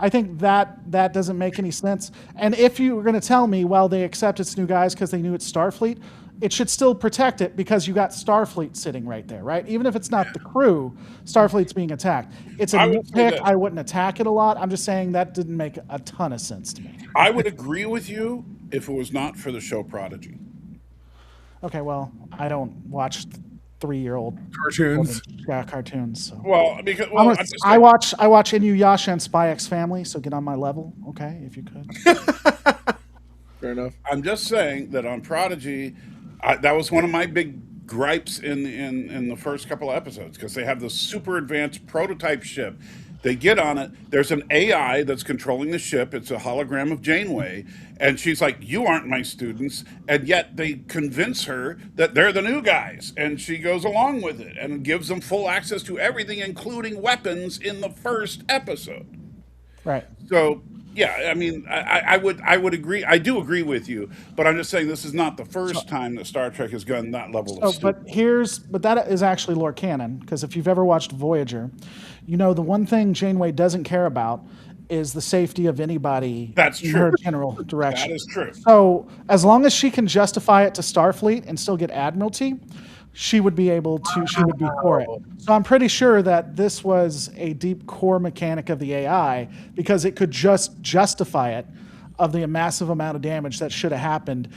Speaker 5: I think that doesn't make any sense. And if you were going to tell me, well, they accept it's new guys because they knew it's Starfleet, it should still protect it because you got Starfleet sitting right there, right? Even if it's not the crew, Starfleet's being attacked. It's a nitpick. I wouldn't attack it a lot. I'm just saying that didn't make a ton of sense to me.
Speaker 4: I would agree with you if it was not for the show Prodigy.
Speaker 5: Okay, well, I don't watch 3-year-old
Speaker 3: Cartoons.
Speaker 5: cartoons. So.
Speaker 4: Well, because
Speaker 5: I watch Inuyasha and Spy X Family. So get on my level, okay, if you could.
Speaker 3: Fair enough.
Speaker 4: I'm just saying that on Prodigy, that was one of my big gripes in the first couple of episodes because they have this super advanced prototype ship. They get on it. There's an AI that's controlling the ship. It's a hologram of Janeway, and she's like, "You aren't my students," and yet they convince her that they're the new guys, and she goes along with it and gives them full access to everything, including weapons, in the first episode.
Speaker 5: Right.
Speaker 4: So yeah, I mean, I would agree. I do agree with you, but I'm just saying this is not the first time that Star Trek has gone that level of
Speaker 5: So,
Speaker 4: stupid.
Speaker 5: but that is actually lore canon, because if you've ever watched Voyager, you know the one thing Janeway doesn't care about is the safety of anybody
Speaker 4: That's
Speaker 5: in
Speaker 4: true.
Speaker 5: her general direction.
Speaker 4: That is true.
Speaker 5: So as long as she can justify it to Starfleet and still get Admiralty, she would be able to. She would be for it. So I'm pretty sure that this was a deep core mechanic of the AI because it could just justify it of the massive amount of damage that should have happened.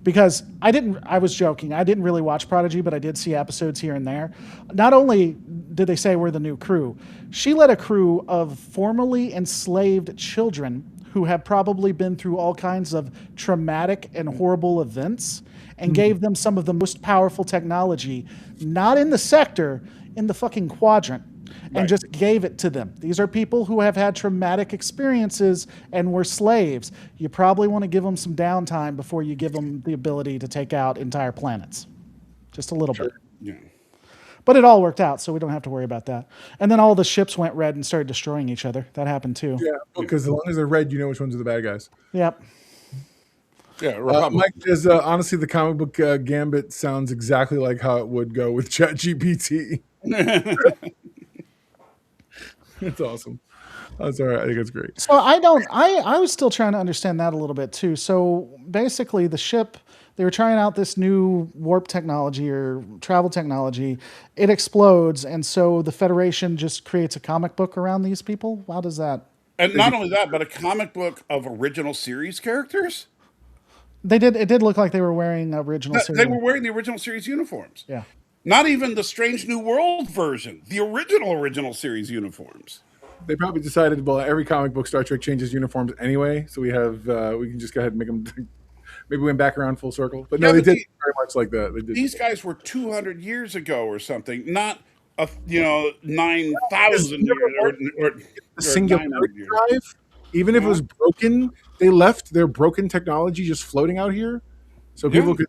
Speaker 5: Because I was joking. I didn't really watch Prodigy, but I did see episodes here and there. Not only did they say we're the new crew, she led a crew of formerly enslaved children who have probably been through all kinds of traumatic and horrible events and gave them some of the most powerful technology, not in the sector, in the fucking quadrant, and just gave it to them. These are people who have had traumatic experiences and were slaves. You probably want to give them some downtime before you give them the ability to take out entire planets. Just a little bit.
Speaker 4: Yeah.
Speaker 5: But it all worked out, so we don't have to worry about that. And then all the ships went red and started destroying each other. That happened too.
Speaker 3: Yeah, because as long as they're red, you know which ones are the bad guys.
Speaker 5: Yep.
Speaker 4: Yeah.
Speaker 3: Mike says, honestly, the comic book Gambit sounds exactly like how it would go with ChatGPT. It's awesome. That's all right. I think it's great.
Speaker 5: So I was still trying to understand that a little bit too. So basically the ship, they were trying out this new warp technology or travel technology. It explodes, and so the Federation just creates a comic book around these people. How does that?
Speaker 4: And not only that, but a comic book of original series characters.
Speaker 5: They did. It did look like they were wearing original series.
Speaker 4: They were wearing the original series uniforms.
Speaker 5: Yeah.
Speaker 4: Not even the Strange New World version, the original series uniforms.
Speaker 3: They probably decided, well, every comic book Star Trek changes uniforms anyway, so we can just go ahead and make them. Maybe we went back around full circle, but no, they did very much like that. They did.
Speaker 4: These guys were 200 years ago or something, not 9,000 years or
Speaker 3: The singularity
Speaker 4: 900 years.
Speaker 3: drive, even if it was broken, they left their broken technology just floating out here, so people could,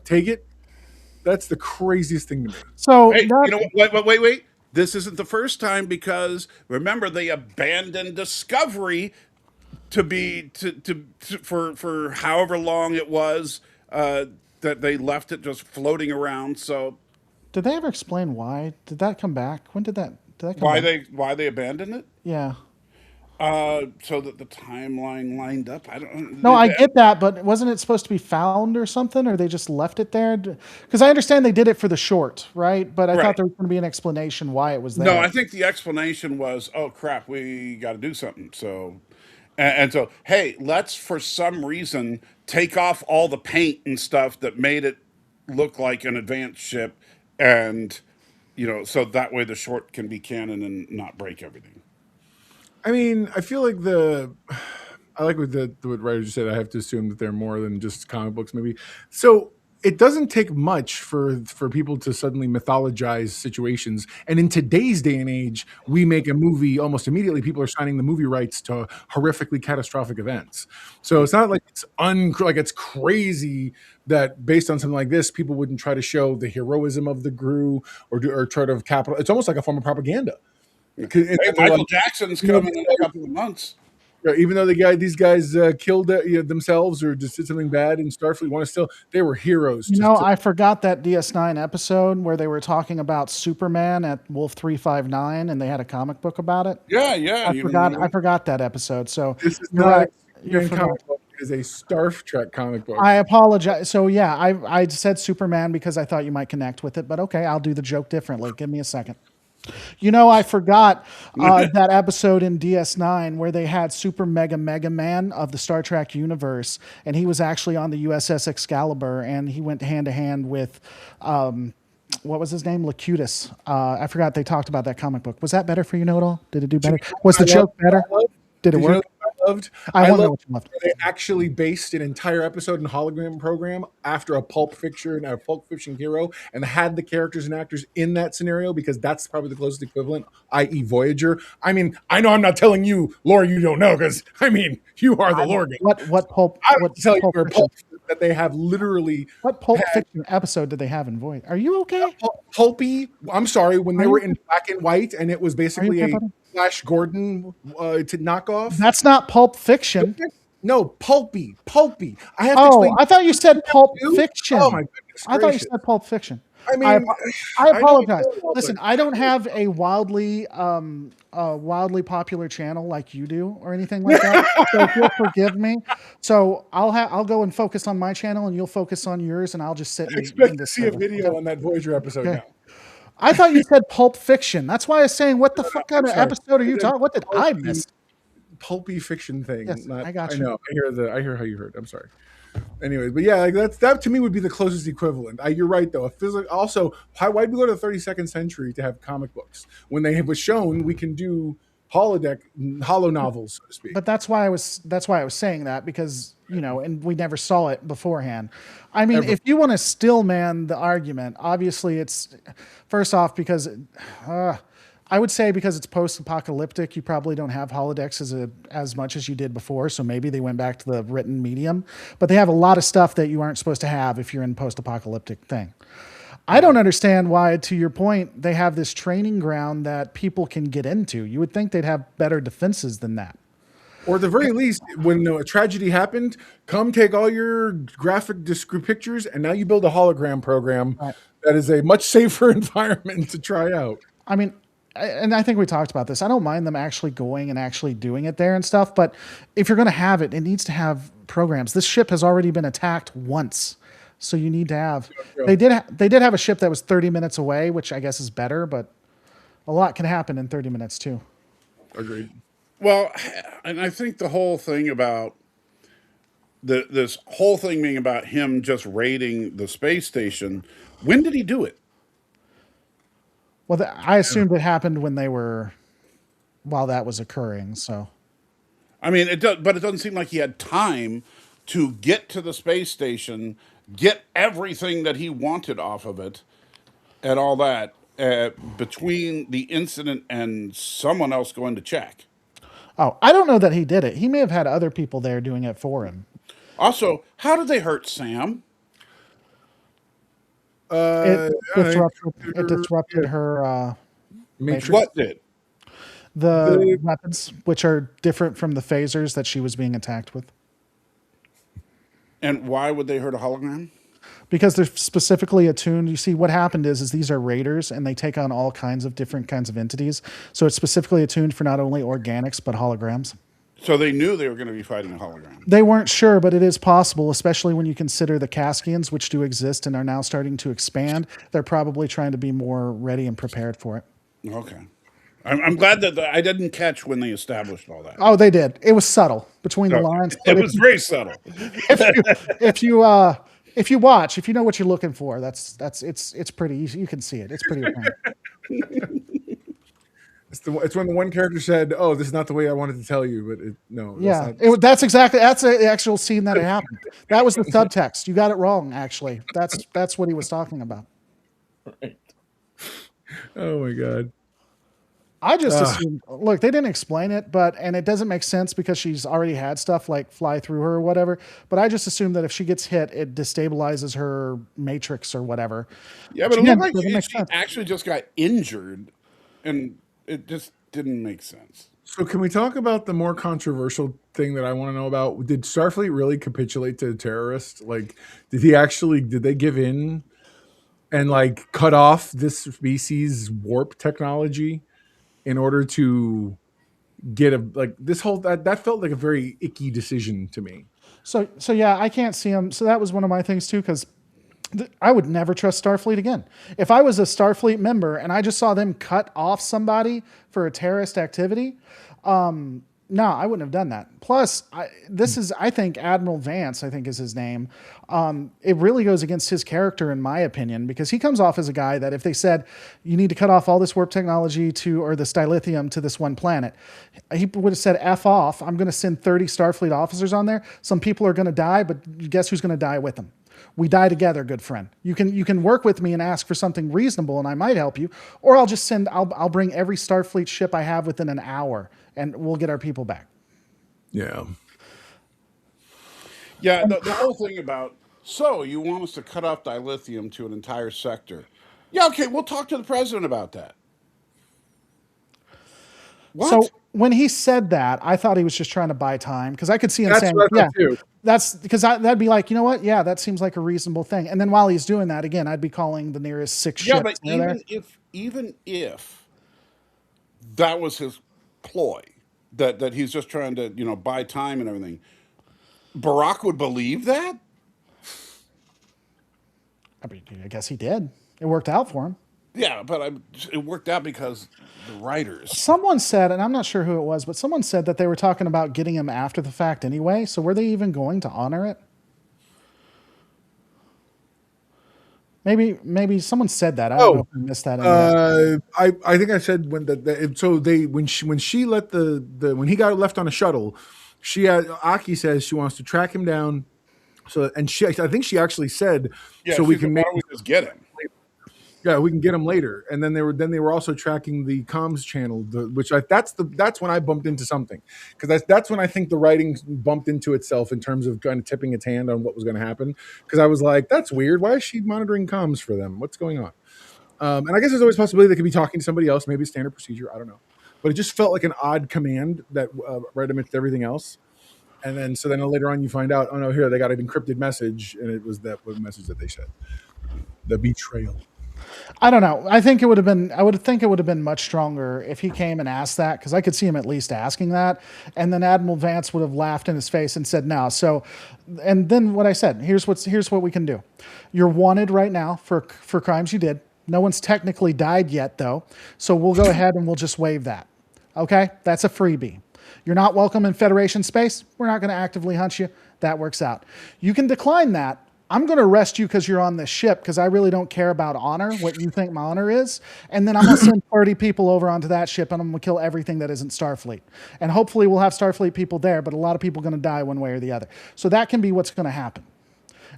Speaker 3: take it. That's the craziest thing to me.
Speaker 5: So
Speaker 4: Hey, you know what? Wait. This isn't the first time because remember they abandoned Discovery for however long it was that they left it just floating around. So
Speaker 5: did they ever explain why? Did that come back? When did that come back?
Speaker 4: why they abandoned it?
Speaker 5: Yeah.
Speaker 4: So that the timeline lined up. I don't.
Speaker 5: No, I get that, but wasn't it supposed to be found or something, or they just left it there? Because I understand they did it for the short, right? But I thought there was going to be an explanation why it was there.
Speaker 4: No, I think the explanation was, oh crap, we got to do something. So, and so, hey, let's for some reason take off all the paint and stuff that made it look like an advanced ship, and so that way the short can be canon and not break everything.
Speaker 3: I mean, I feel like I like what writer just said. I have to assume that they're more than just comic books, maybe. So it doesn't take much for people to suddenly mythologize situations. And in today's day and age, we make a movie almost immediately. People are signing the movie rights to horrifically catastrophic events. So it's not like it's crazy that based on something like this, people wouldn't try to show the heroism of the crew or try to capital. It's almost like a form of propaganda.
Speaker 4: Hey, Michael Jackson's coming in a couple of months.
Speaker 3: Even though these guys killed themselves or just did something bad in Starfleet, they were heroes.
Speaker 5: I forgot that DS9 episode where they were talking about Superman at Wolf 359, and they had a comic book about it.
Speaker 4: Yeah.
Speaker 5: I forgot that episode. So
Speaker 3: this is not a comic book. It is a Star Trek comic book.
Speaker 5: I apologize. So yeah, I said Superman because I thought you might connect with it, but okay, I'll do the joke differently. Give me a second. I forgot that episode in DS9 where they had Super Mega Man of the Star Trek universe, and he was actually on the USS Excalibur, and he went hand to hand with, what was his name? Locutus. I forgot they talked about that comic book. Was that better for you, Know-It-All? Did it do better? Was the joke better? Did it work?
Speaker 3: loved.
Speaker 5: I want to know
Speaker 3: loved
Speaker 5: what you loved.
Speaker 3: they actually based an entire episode in hologram program after a Pulp Fiction hero, and had the characters and actors in that scenario because that's probably the closest equivalent, i.e., Voyager. I mean, I know I'm not telling you lore you don't know because I mean you are the lore guy.
Speaker 5: What pulp?
Speaker 3: I don't
Speaker 5: What
Speaker 3: tell you
Speaker 5: Pulp
Speaker 3: where
Speaker 5: Fiction?
Speaker 3: Pulp that they have literally
Speaker 5: What Pulp
Speaker 3: had
Speaker 5: Fiction episode did they have in Void? Are you okay?
Speaker 3: pulpy. I'm sorry, when they
Speaker 5: Are
Speaker 3: were
Speaker 5: you-
Speaker 3: in black and white, and it was basically
Speaker 5: okay,
Speaker 3: a
Speaker 5: buddy?
Speaker 3: Flash Gordon to knockoff.
Speaker 5: That's not Pulp Fiction.
Speaker 3: No, pulpy. I have to
Speaker 5: Oh,
Speaker 3: explain.
Speaker 5: I thought you said Pulp
Speaker 3: You?
Speaker 5: Fiction.
Speaker 3: Oh my goodness
Speaker 5: I thought you
Speaker 3: gracious.
Speaker 5: said Pulp Fiction.
Speaker 3: I mean,
Speaker 5: I
Speaker 3: I know
Speaker 5: apologize.
Speaker 3: you know,
Speaker 5: Listen,
Speaker 3: but-
Speaker 5: I don't have a wildly popular channel like you do or anything like that. So if you'll forgive me. So I'll go and focus on my channel, and you'll focus on yours, and I'll just sit and
Speaker 3: expect to see a video on that Voyager episode
Speaker 5: Okay.
Speaker 3: now.
Speaker 5: I thought you said Pulp Fiction. That's why I was saying, what the fuck kind of
Speaker 3: sorry.
Speaker 5: episode are you talking? What did I
Speaker 3: Pulpy-
Speaker 5: miss?
Speaker 3: Pulpy fiction thing.
Speaker 5: Yes, I got you.
Speaker 3: know. I hear how you heard. I'm sorry. Anyways, but yeah, like that to me would be the closest equivalent. You're right though. Also, why did we go to the 32nd century to have comic books when they was shown we can do hollow novels, so to speak?
Speaker 5: But that's why I was saying that, because and we never saw it beforehand. I mean, if you want to still man the argument, obviously it's first off because I would say because it's post-apocalyptic, you probably don't have holodecks as much as you did before. So maybe they went back to the written medium, but they have a lot of stuff that you aren't supposed to have if you're in post-apocalyptic thing. I don't understand why, to your point, they have this training ground that people can get into. You would think they'd have better defenses than that.
Speaker 3: Or at the very least, when a tragedy happened, come take all your graphic pictures, and now you build a hologram program that is a much safer environment to try out.
Speaker 5: I mean, and I think we talked about this. I don't mind them actually going and actually doing it there and stuff, but if you're going to have it, it needs to have programs. This ship has already been attacked once, so you need to have. They did have a ship that was 30 minutes away, which I guess is better, but a lot can happen in 30 minutes too.
Speaker 3: Agreed.
Speaker 4: Well, and I think the whole thing about this whole thing being about him just raiding the space station. When did he do it?
Speaker 5: Well, I assumed it happened while that was occurring. So,
Speaker 4: I mean, but it doesn't seem like he had time to get to the space station, get everything that he wanted off of it, and all that between the incident and someone else going to check.
Speaker 5: oh, I don't know that he did it. He may have had other people there doing it for him.
Speaker 4: Also, how did they hurt Sam?
Speaker 5: It disrupted her
Speaker 3: Matrix.
Speaker 4: What did?
Speaker 5: the weapons, which are different from the phasers that she was being attacked with,
Speaker 4: And why would they hurt a hologram?
Speaker 5: because they're specifically attuned. You see, what happened is these are raiders, and they take on all kinds of different kinds of entities. So it's specifically attuned for not only organics but holograms.
Speaker 4: So they knew they were going to be fighting a hologram.
Speaker 5: They weren't sure, but it is possible, especially when you consider the Caskians, which do exist and are now starting to expand. They're probably trying to be more ready and prepared for it.
Speaker 4: Okay. I'm glad that I didn't catch when they established all that.
Speaker 5: Oh, they did. It was subtle between the lines.
Speaker 4: It was very subtle.
Speaker 5: If you watch, if you know what you're looking for, it's pretty easy. You can see it. It's pretty apparent.
Speaker 3: It's when the one character said, "Oh, this is not the way I wanted to tell you," but no.
Speaker 5: Yeah,
Speaker 3: That's
Speaker 5: that's the actual scene that it happened. That was the subtext. You got it wrong, actually. That's what he was talking about.
Speaker 3: oh my god.
Speaker 5: I just assumed, look, they didn't explain it, and it doesn't make sense because she's already had stuff like fly through her or whatever. But I just assumed that if she gets hit, it destabilizes her matrix or whatever.
Speaker 4: Yeah, but it
Speaker 5: Again,
Speaker 4: looked like
Speaker 5: doesn't make
Speaker 4: she
Speaker 5: sense.
Speaker 4: actually just got injured, and it just didn't make sense.
Speaker 3: So can we talk about the more controversial thing that I want to know about? Did Starfleet really capitulate to the terrorists? Like, did they give in and like cut off this species' warp technology in order to get that felt like a very icky decision to me.
Speaker 5: So yeah, I can't see them. So that was one of my things too, because I would never trust Starfleet again. If I was a Starfleet member and I just saw them cut off somebody for a terrorist activity, No, I wouldn't have done that. Plus, I think Admiral Vance, I think is his name. It really goes against his character, in my opinion, because he comes off as a guy that if they said you need to cut off all this warp technology or the stylithium to this one planet, he would have said F off. I'm going to send 30 Starfleet officers on there. Some people are going to die, but guess who's going to die with them? We die together, good friend. You can work with me and ask for something reasonable, and I might help you, or I'll bring every Starfleet ship I have within an hour, and we'll get our people back.
Speaker 3: Yeah.
Speaker 4: Yeah, the whole thing about, so you want us to cut off dilithium to an entire sector. Yeah, okay, we'll talk to the president about that. What?
Speaker 5: So when he said that, I thought he was just trying to buy time because I could see him
Speaker 3: That's
Speaker 5: saying,
Speaker 3: what I
Speaker 5: "Yeah,
Speaker 3: thought too.
Speaker 5: that's because that'd be like, you know what? Yeah, that seems like a reasonable thing." And then while he's doing that, again, I'd be calling the nearest 6
Speaker 4: Yeah,
Speaker 5: ships.
Speaker 4: but
Speaker 5: You know, there.
Speaker 4: even if that was his ploy, that he's just trying to, buy time and everything, Barack would believe that?
Speaker 5: I mean, I guess he did. It worked out for him.
Speaker 4: Yeah, but it worked out because the writers.
Speaker 5: Someone said, and I'm not sure who it was, but someone said that they were talking about getting him after the fact anyway. So were they even going to honor it? Maybe someone said that. I don't know if I missed that.
Speaker 3: I think I said when she let when he got left on a shuttle, Aki says she wants to track him down. So I think she actually said
Speaker 4: Yeah,
Speaker 3: so we can
Speaker 4: why don't we just get him?
Speaker 3: Yeah, we can get him later. And then they were also tracking the comms channel, that's when I bumped into something, because that's when I think the writing bumped into itself in terms of kind of tipping its hand on what was going to happen. Because I was like, that's weird. Why is she monitoring comms for them? What's going on? And I guess there's always a possibility they could be talking to somebody else, maybe standard procedure. I don't know, but it just felt like an odd command that right amidst everything else. And then later on you find out, oh no, here they got an encrypted message, and it was that message that they said, the betrayal.
Speaker 5: I don't know. I think it would have been. I would think it would have been much stronger if he came and asked that, because I could see him at least asking that, and then Admiral Vance would have laughed in his face and said no. So, and then what I said. Here's what we can do. You're wanted right now for crimes you did. No one's technically died yet though, so we'll go ahead and we'll just waive that. Okay, that's a freebie. You're not welcome in Federation space. We're not going to actively hunt you. That works out. You can decline that. I'm going to arrest you because you're on this ship, because I really don't care about honor, what you think my honor is. And then I'm going to send 30 people over onto that ship, and I'm going to kill everything that isn't Starfleet. And hopefully we'll have Starfleet people there, but a lot of people are going to die one way or the other. So that can be what's going to happen.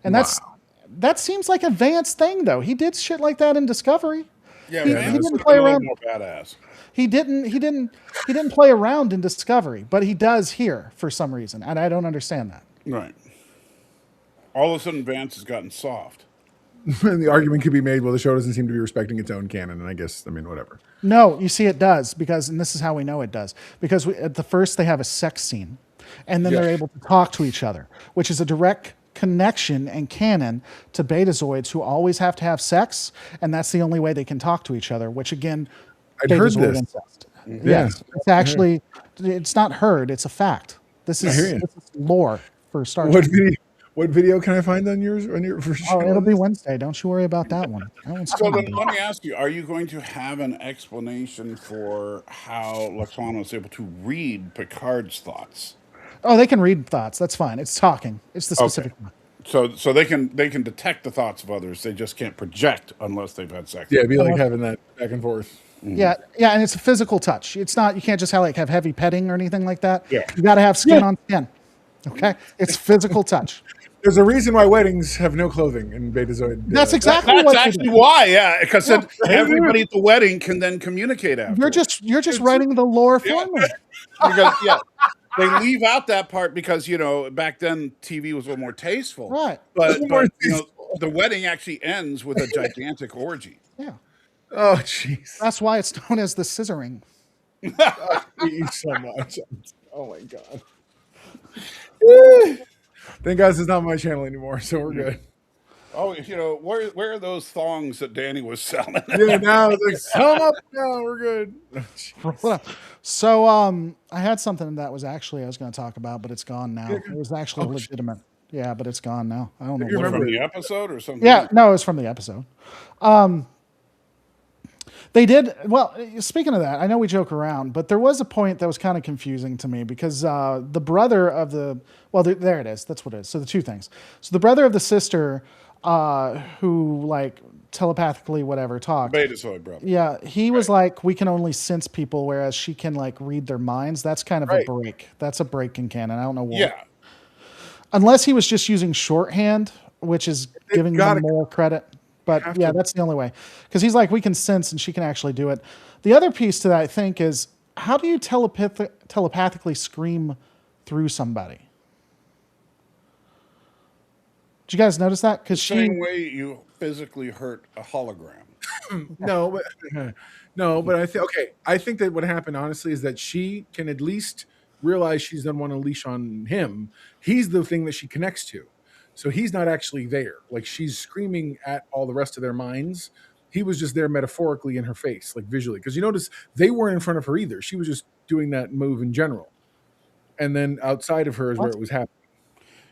Speaker 5: And that seems like a Vance thing, though. He did shit like that in Discovery.
Speaker 4: Yeah,
Speaker 5: he didn't play around.
Speaker 4: More badass.
Speaker 5: He didn't play around in Discovery, but he does here for some reason, and I don't understand that.
Speaker 4: Right. All of a sudden, Vance has gotten soft.
Speaker 3: And the argument could be made, well, the show doesn't seem to be respecting its own canon, and I guess, whatever.
Speaker 5: No, you see, it does, and this is how we know it does, because at the first they have a sex scene, and then they're able to talk to each other, which is a direct connection and canon to Betazoids who always have to have sex, and that's the only way they can talk to each other, which again,
Speaker 3: I'd heard this.
Speaker 5: Incest. Yes, it's actually, it's not heard, it's a fact. This is lore for Star Trek.
Speaker 3: What video can I find on yours?
Speaker 5: It'll be Wednesday. Don't you worry about that one.
Speaker 4: So then let me ask you, are you going to have an explanation for how Lwaxana was able to read Picard's thoughts?
Speaker 5: Oh, they can read thoughts. That's fine. It's talking. It's the specific one.
Speaker 4: So they can detect the thoughts of others. They just can't project unless they've had sex.
Speaker 3: Yeah, it'd be like having that back and forth.
Speaker 5: Yeah, and it's a physical touch. It's not, you can't just have heavy petting or anything like that.
Speaker 4: Yeah.
Speaker 5: You got to have skin on skin. Okay? It's physical touch.
Speaker 3: There's a reason why weddings have no clothing in Betazoid.
Speaker 5: That's exactly
Speaker 4: That's actually why, yeah, because everybody at the wedding can then communicate after.
Speaker 5: You're just writing the lore for me.
Speaker 4: Because they leave out that part because back then TV was a little more tasteful,
Speaker 5: right?
Speaker 4: But the wedding actually ends with a gigantic orgy.
Speaker 5: Yeah.
Speaker 3: Oh, jeez.
Speaker 5: That's why it's known as the scissoring.
Speaker 3: I hate you so much. Oh my god. Thank God this is not my channel anymore, so we're good.
Speaker 4: Oh, where are those thongs that Danny was selling?
Speaker 3: Yeah, now it's like, sell them up now, we're good.
Speaker 5: So, I had something that was actually I was going to talk about, but it's gone now. It was actually legitimate. Yeah, but it's gone now. I don't know.
Speaker 4: You remember the episode or something?
Speaker 5: Yeah, no, it was from the episode. They did well. Speaking of that, I know we joke around, but there was a point that was kind of confusing to me because the brother of the there it is. That's what it is. So the two things. So the brother of the sister, who like telepathically whatever talked.
Speaker 4: Betazoid brother.
Speaker 5: Yeah, he was like, we can only sense people, whereas she can like read their minds. That's kind of a
Speaker 3: Right.
Speaker 5: break. That's a break in canon. I don't know why.
Speaker 4: Yeah.
Speaker 5: Unless he was just using shorthand, which is giving
Speaker 3: gotta-
Speaker 5: them more credit. But
Speaker 3: have
Speaker 5: yeah,
Speaker 3: to-
Speaker 5: that's the only way. Because he's like, we can sense and she can actually do it. The other piece to that, I think, is how do you telepathically scream through somebody? Did you guys notice that? Because
Speaker 4: Same way you physically hurt a hologram.
Speaker 3: No, but no, but I think okay. I think that what happened honestly is that she can at least realize she's done one unleash on him. He's the thing that she connects to, so he's not actually there. Like she's screaming at all the rest of their minds. He was just there metaphorically in her face, like visually, because you notice they weren't in front of her either. She was just doing that move in general, and then outside of her is where it was happening.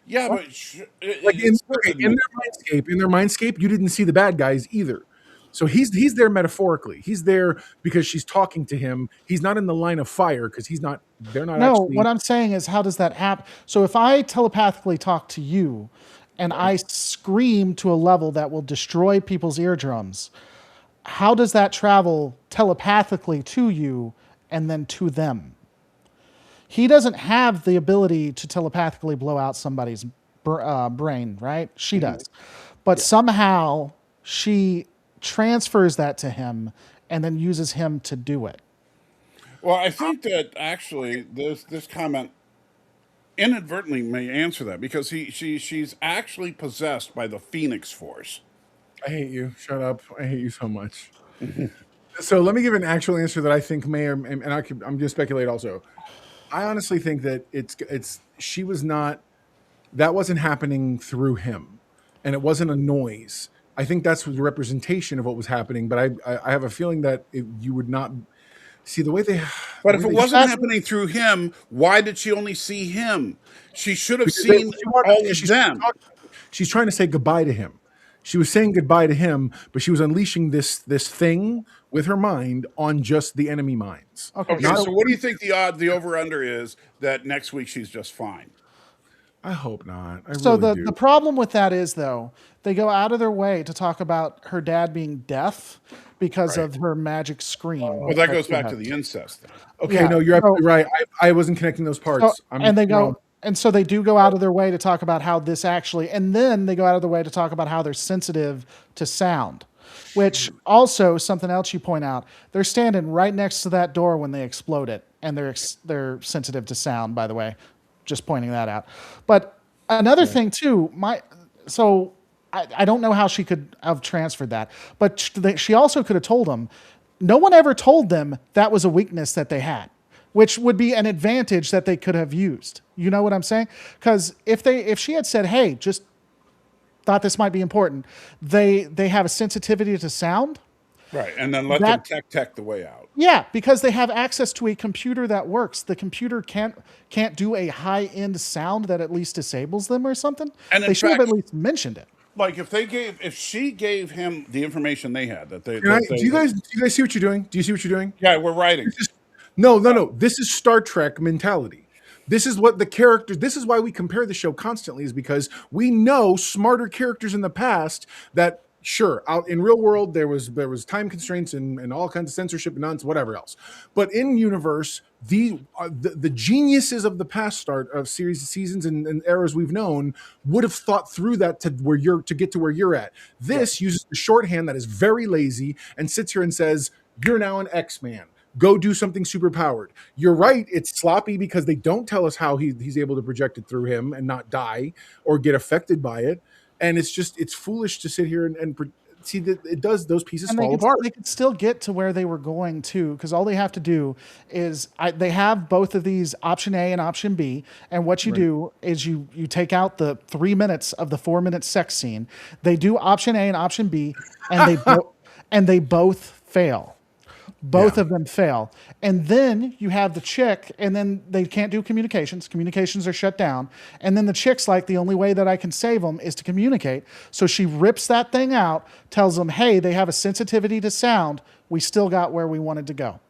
Speaker 4: Yeah, but
Speaker 3: Like in their mindscape, you didn't see the bad guys either. So he's there metaphorically. He's there because she's talking to him. He's not in the line of fire because he's not. They're not.
Speaker 5: no,
Speaker 3: actually,
Speaker 5: what I'm saying is, how does that happen? So if I telepathically talk to you and I scream to a level that will destroy people's eardrums, how does that travel telepathically to you and then to them? He doesn't have the ability to telepathically blow out somebody's brain, right? She does. But somehow she transfers that to him and then uses him to do it.
Speaker 4: Well, I think that actually this comment inadvertently may answer that because she's actually possessed by the Phoenix Force.
Speaker 3: I hate you. Shut up. I hate you so much. So let me give an actual answer that I think may or and I'm going to speculate also. I honestly think that she was not. That wasn't happening through him, and it wasn't a noise. I think that's the representation of what was happening. But I have a feeling that you would not see the way they.
Speaker 4: But
Speaker 3: the
Speaker 4: if
Speaker 3: way
Speaker 4: it
Speaker 3: they-
Speaker 4: wasn't happening through him, why did she only see him? She should have
Speaker 3: Because they-
Speaker 4: seen
Speaker 3: she wanted-
Speaker 4: all
Speaker 3: because
Speaker 4: of them.
Speaker 3: She's trying to say goodbye to him. She was saying goodbye to him, but she was unleashing this thing with her mind on just the enemy minds.
Speaker 4: Okay,
Speaker 3: Not-
Speaker 4: so what do you think the over under is that next week she's just fine?
Speaker 3: I hope not. I
Speaker 5: So
Speaker 3: really do.
Speaker 5: the problem with that is, though, they go out of their way to talk about her dad being deaf because of her magic scream.
Speaker 4: Well, that goes back to the incest thing.
Speaker 3: Okay,
Speaker 5: Yeah,
Speaker 3: no, you're
Speaker 5: so-
Speaker 3: absolutely right. I wasn't connecting those parts.
Speaker 5: So- and they go, and so they do go out of their way to talk about how this actually, and then they go out of their way to talk about how they're sensitive to sound, which also something else you point out. They're standing right next to that door when they explode it, and they're sensitive to sound. By the way, just pointing that out. But another thing too, I don't know how she could have transferred that, but she also could have told them. No one ever told them that was a weakness that they had, which would be an advantage that they could have used. You know what I'm saying? Because if she had said, "Hey, just thought this might be important," they have a sensitivity to sound.
Speaker 4: Right, and then let
Speaker 5: That-
Speaker 4: them tech the way out.
Speaker 5: Yeah, because they have access to a computer that works. The computer can't do a high end sound that at least disables them or something.
Speaker 4: And in
Speaker 5: they should have
Speaker 4: fact-
Speaker 5: at least mentioned it.
Speaker 4: Like if she gave him the information they had that they,
Speaker 3: do you guys see what you're doing? Do you see what you're doing?
Speaker 4: yeah, we're writing.
Speaker 3: No. This is Star Trek mentality. This is what the characters. This is why we compare the show constantly, is because we know smarter characters in the past that. Sure, out in real world there was time constraints and all kinds of censorship and nonsense, whatever else. But in universe, the geniuses of the past start of seasons and eras we've known would have thought through that to get to where you're at. This uses the shorthand that is very lazy and sits here and says, "You're now an X-Man. Go do something super powered." You're right. It's sloppy because they don't tell us how he's able to project it through him and not die or get affected by it. And it's foolish to sit here and see that it does those pieces
Speaker 5: And
Speaker 3: fall apart.
Speaker 5: they could still get to where they were going to, because all they have to do is they have both of these option A and option B, and what you do is you take out the 3 minutes of the 4 minute sex scene. They do option A and option B, and they both fail. Both
Speaker 3: Yeah.
Speaker 5: of them fail. And then you have the chick, and then they can't do communications. Communications are shut down. And then the chick's like, the only way that I can save them is to communicate. So she rips that thing out, tells them, hey, they have a sensitivity to sound. We still got where we wanted to go.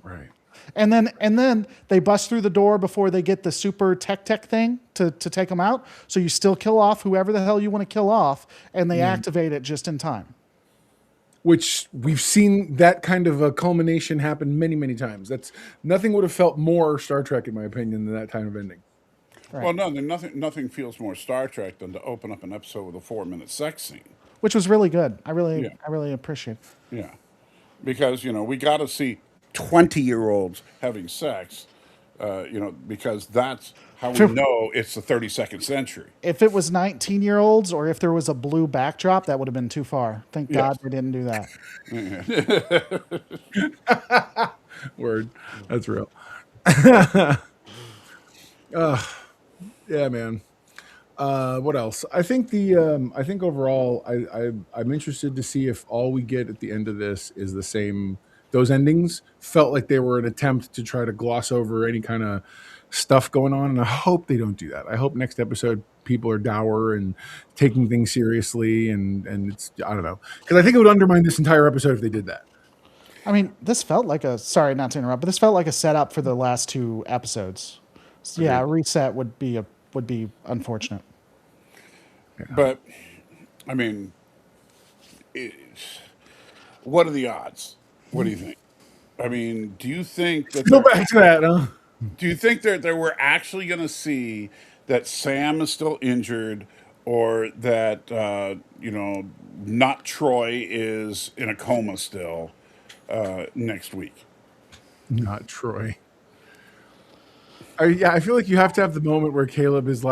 Speaker 3: Right.
Speaker 5: And then they bust through the door before they get the super tech thing to take them out. So you still kill off whoever the hell you want to kill off, and they activate it just in time.
Speaker 3: Which we've seen that kind of a culmination happen many, many times. That's nothing would have felt more Star Trek, in my opinion, than that kind of ending.
Speaker 5: Right.
Speaker 4: Well, no, nothing feels more Star Trek than to open up an episode with a 4-minute sex scene.
Speaker 5: Which was really good. I
Speaker 4: Yeah.
Speaker 5: really appreciate it.
Speaker 4: Yeah, because we got to see 20-year-olds having sex, because that's how we know it's the 32nd century.
Speaker 5: If it was 19-year-olds or if there was a blue backdrop, that would have been too far. Thank God they didn't do that.
Speaker 3: Word. That's real. Yeah, man. What else? I think I think overall, I'm interested to see if all we get at the end of this is the same. Those endings felt like they were an attempt to try to gloss over any kind of stuff going on, and I hope they don't do that. I hope next episode people are dour and taking things seriously, and it's, I don't know, because I think it would undermine this entire episode if they did that.
Speaker 5: I mean, this felt like sorry not to interrupt, but this felt like a setup for the last two episodes. So yeah, a reset would be unfortunate.
Speaker 4: But I mean, what are the odds? What do you think? I mean, do you think that
Speaker 3: Go back to that, huh?
Speaker 4: do you think that we're actually going to see that Sam is still injured, or that not Troy is in a coma still next week?
Speaker 3: Not Troy. I feel like you have to have the moment where Caleb is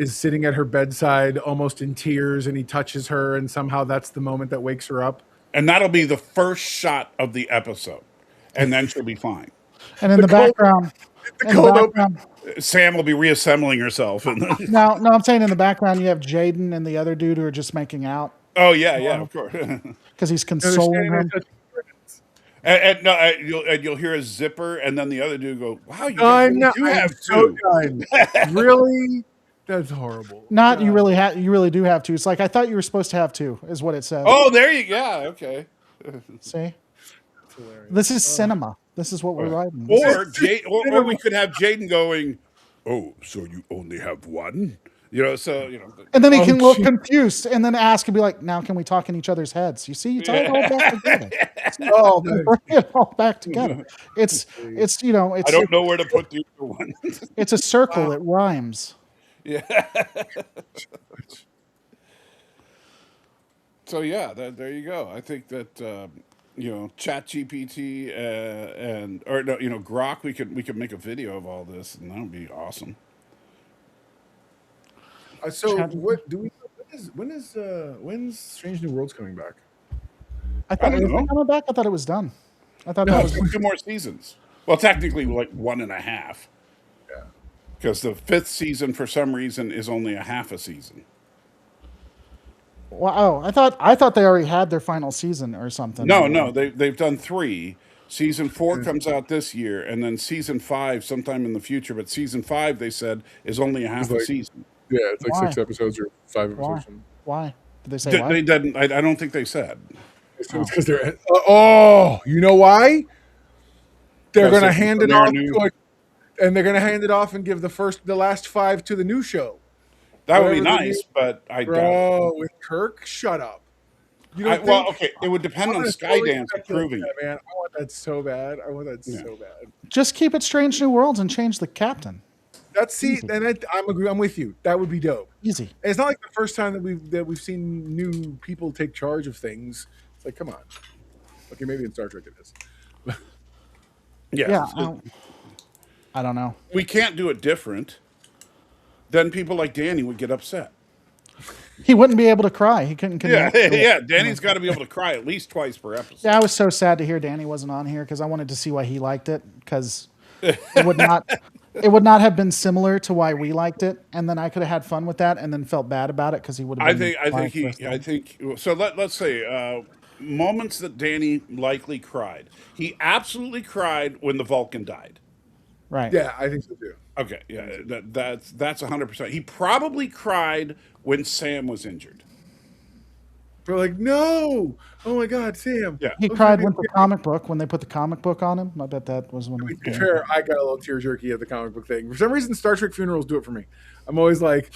Speaker 3: sitting at her bedside, almost in tears, and he touches her, and somehow that's the moment that wakes her up.
Speaker 4: And that'll be the first shot of the episode, and then she'll be fine.
Speaker 5: And in the background,
Speaker 4: Sam will be reassembling herself.
Speaker 5: no, I'm saying in the background you have Jaden and the other dude who are just making out.
Speaker 4: Oh yeah, of course.
Speaker 5: Because he's consoling her.
Speaker 4: You'll hear a zipper, and then the other dude go, "Wow, you guys do have two."
Speaker 3: Really? That's horrible.
Speaker 5: You really do have two. It's like, I thought you were supposed to have two, is what it says.
Speaker 4: Oh, there you go. Okay.
Speaker 5: See? This is cinema. This is what we're writing.
Speaker 4: Or we could have Jaden going, "Oh, so you only have one?"
Speaker 5: And then he can look confused and then ask and be like, now can we talk in each other's heads? You see, you tie it all back together. Bring it all back together. It's I
Speaker 4: don't know where to put the other one.
Speaker 5: It's a circle. It rhymes.
Speaker 4: Yeah. So yeah, there you go. I think that ChatGPT Grok, we could make a video of all this, and that would be awesome.
Speaker 3: So what do we? When's Strange New Worlds coming back?
Speaker 5: I thought it was coming back. I thought it was done. I thought
Speaker 4: that was 2 more seasons. Well, technically, like 1.5.
Speaker 3: Yeah.
Speaker 4: Because the 5th season, for some reason, is only a half a season.
Speaker 5: Wow, I thought they already had their final season or something.
Speaker 4: No, they've done 3. Season 4 comes out this year, and then season 5 sometime in the future. But season 5, they said, is only a half a season.
Speaker 3: Yeah, it's like 6 episodes or 5 episodes.
Speaker 5: Why? Did they say why?
Speaker 4: They didn't. I don't think they said.
Speaker 3: It's because they're. You know why? They're going to hand it off and they're going to hand it off and give the last 5 to the new show.
Speaker 4: That would be nice, but I don't.
Speaker 3: With Kirk, shut up.
Speaker 4: Okay, it would depend on Skydance approving it.
Speaker 3: Man, I want that so bad. So bad.
Speaker 5: Just keep it Strange New Worlds and change the captain.
Speaker 3: I'm with you. That would be dope.
Speaker 5: Easy.
Speaker 3: And it's not like the first time that we've seen new people take charge of things. It's like, come on. Okay, maybe in Star Trek it is.
Speaker 5: Yeah. I don't know.
Speaker 4: We can't do it different. Then people like Danny would get upset.
Speaker 5: He wouldn't be able to cry. He couldn't.
Speaker 4: Yeah. Danny's got to be able to cry at least twice per episode.
Speaker 5: Yeah, I was so sad to hear Danny wasn't on here because I wanted to see why he liked it, because it would not have been similar to why we liked it, and then I could have had fun with that, and then felt bad about it because he would have.
Speaker 4: I think so. Let's say moments that Danny likely cried. He absolutely cried when the Vulcan died.
Speaker 5: Right.
Speaker 3: Yeah, I think so too.
Speaker 4: Okay, yeah, that's 100%. He probably cried when Sam was injured.
Speaker 3: They're like, no, oh my God, Sam.
Speaker 4: Yeah.
Speaker 5: He
Speaker 3: Oh,
Speaker 5: cried
Speaker 3: should
Speaker 5: when
Speaker 3: be-
Speaker 5: the comic book, when they put the comic book on him. I bet that was when
Speaker 3: To
Speaker 5: he.
Speaker 3: be fair, I got a little tear jerky at the comic book thing. For some reason, Star Trek funerals do it for me. I'm always like,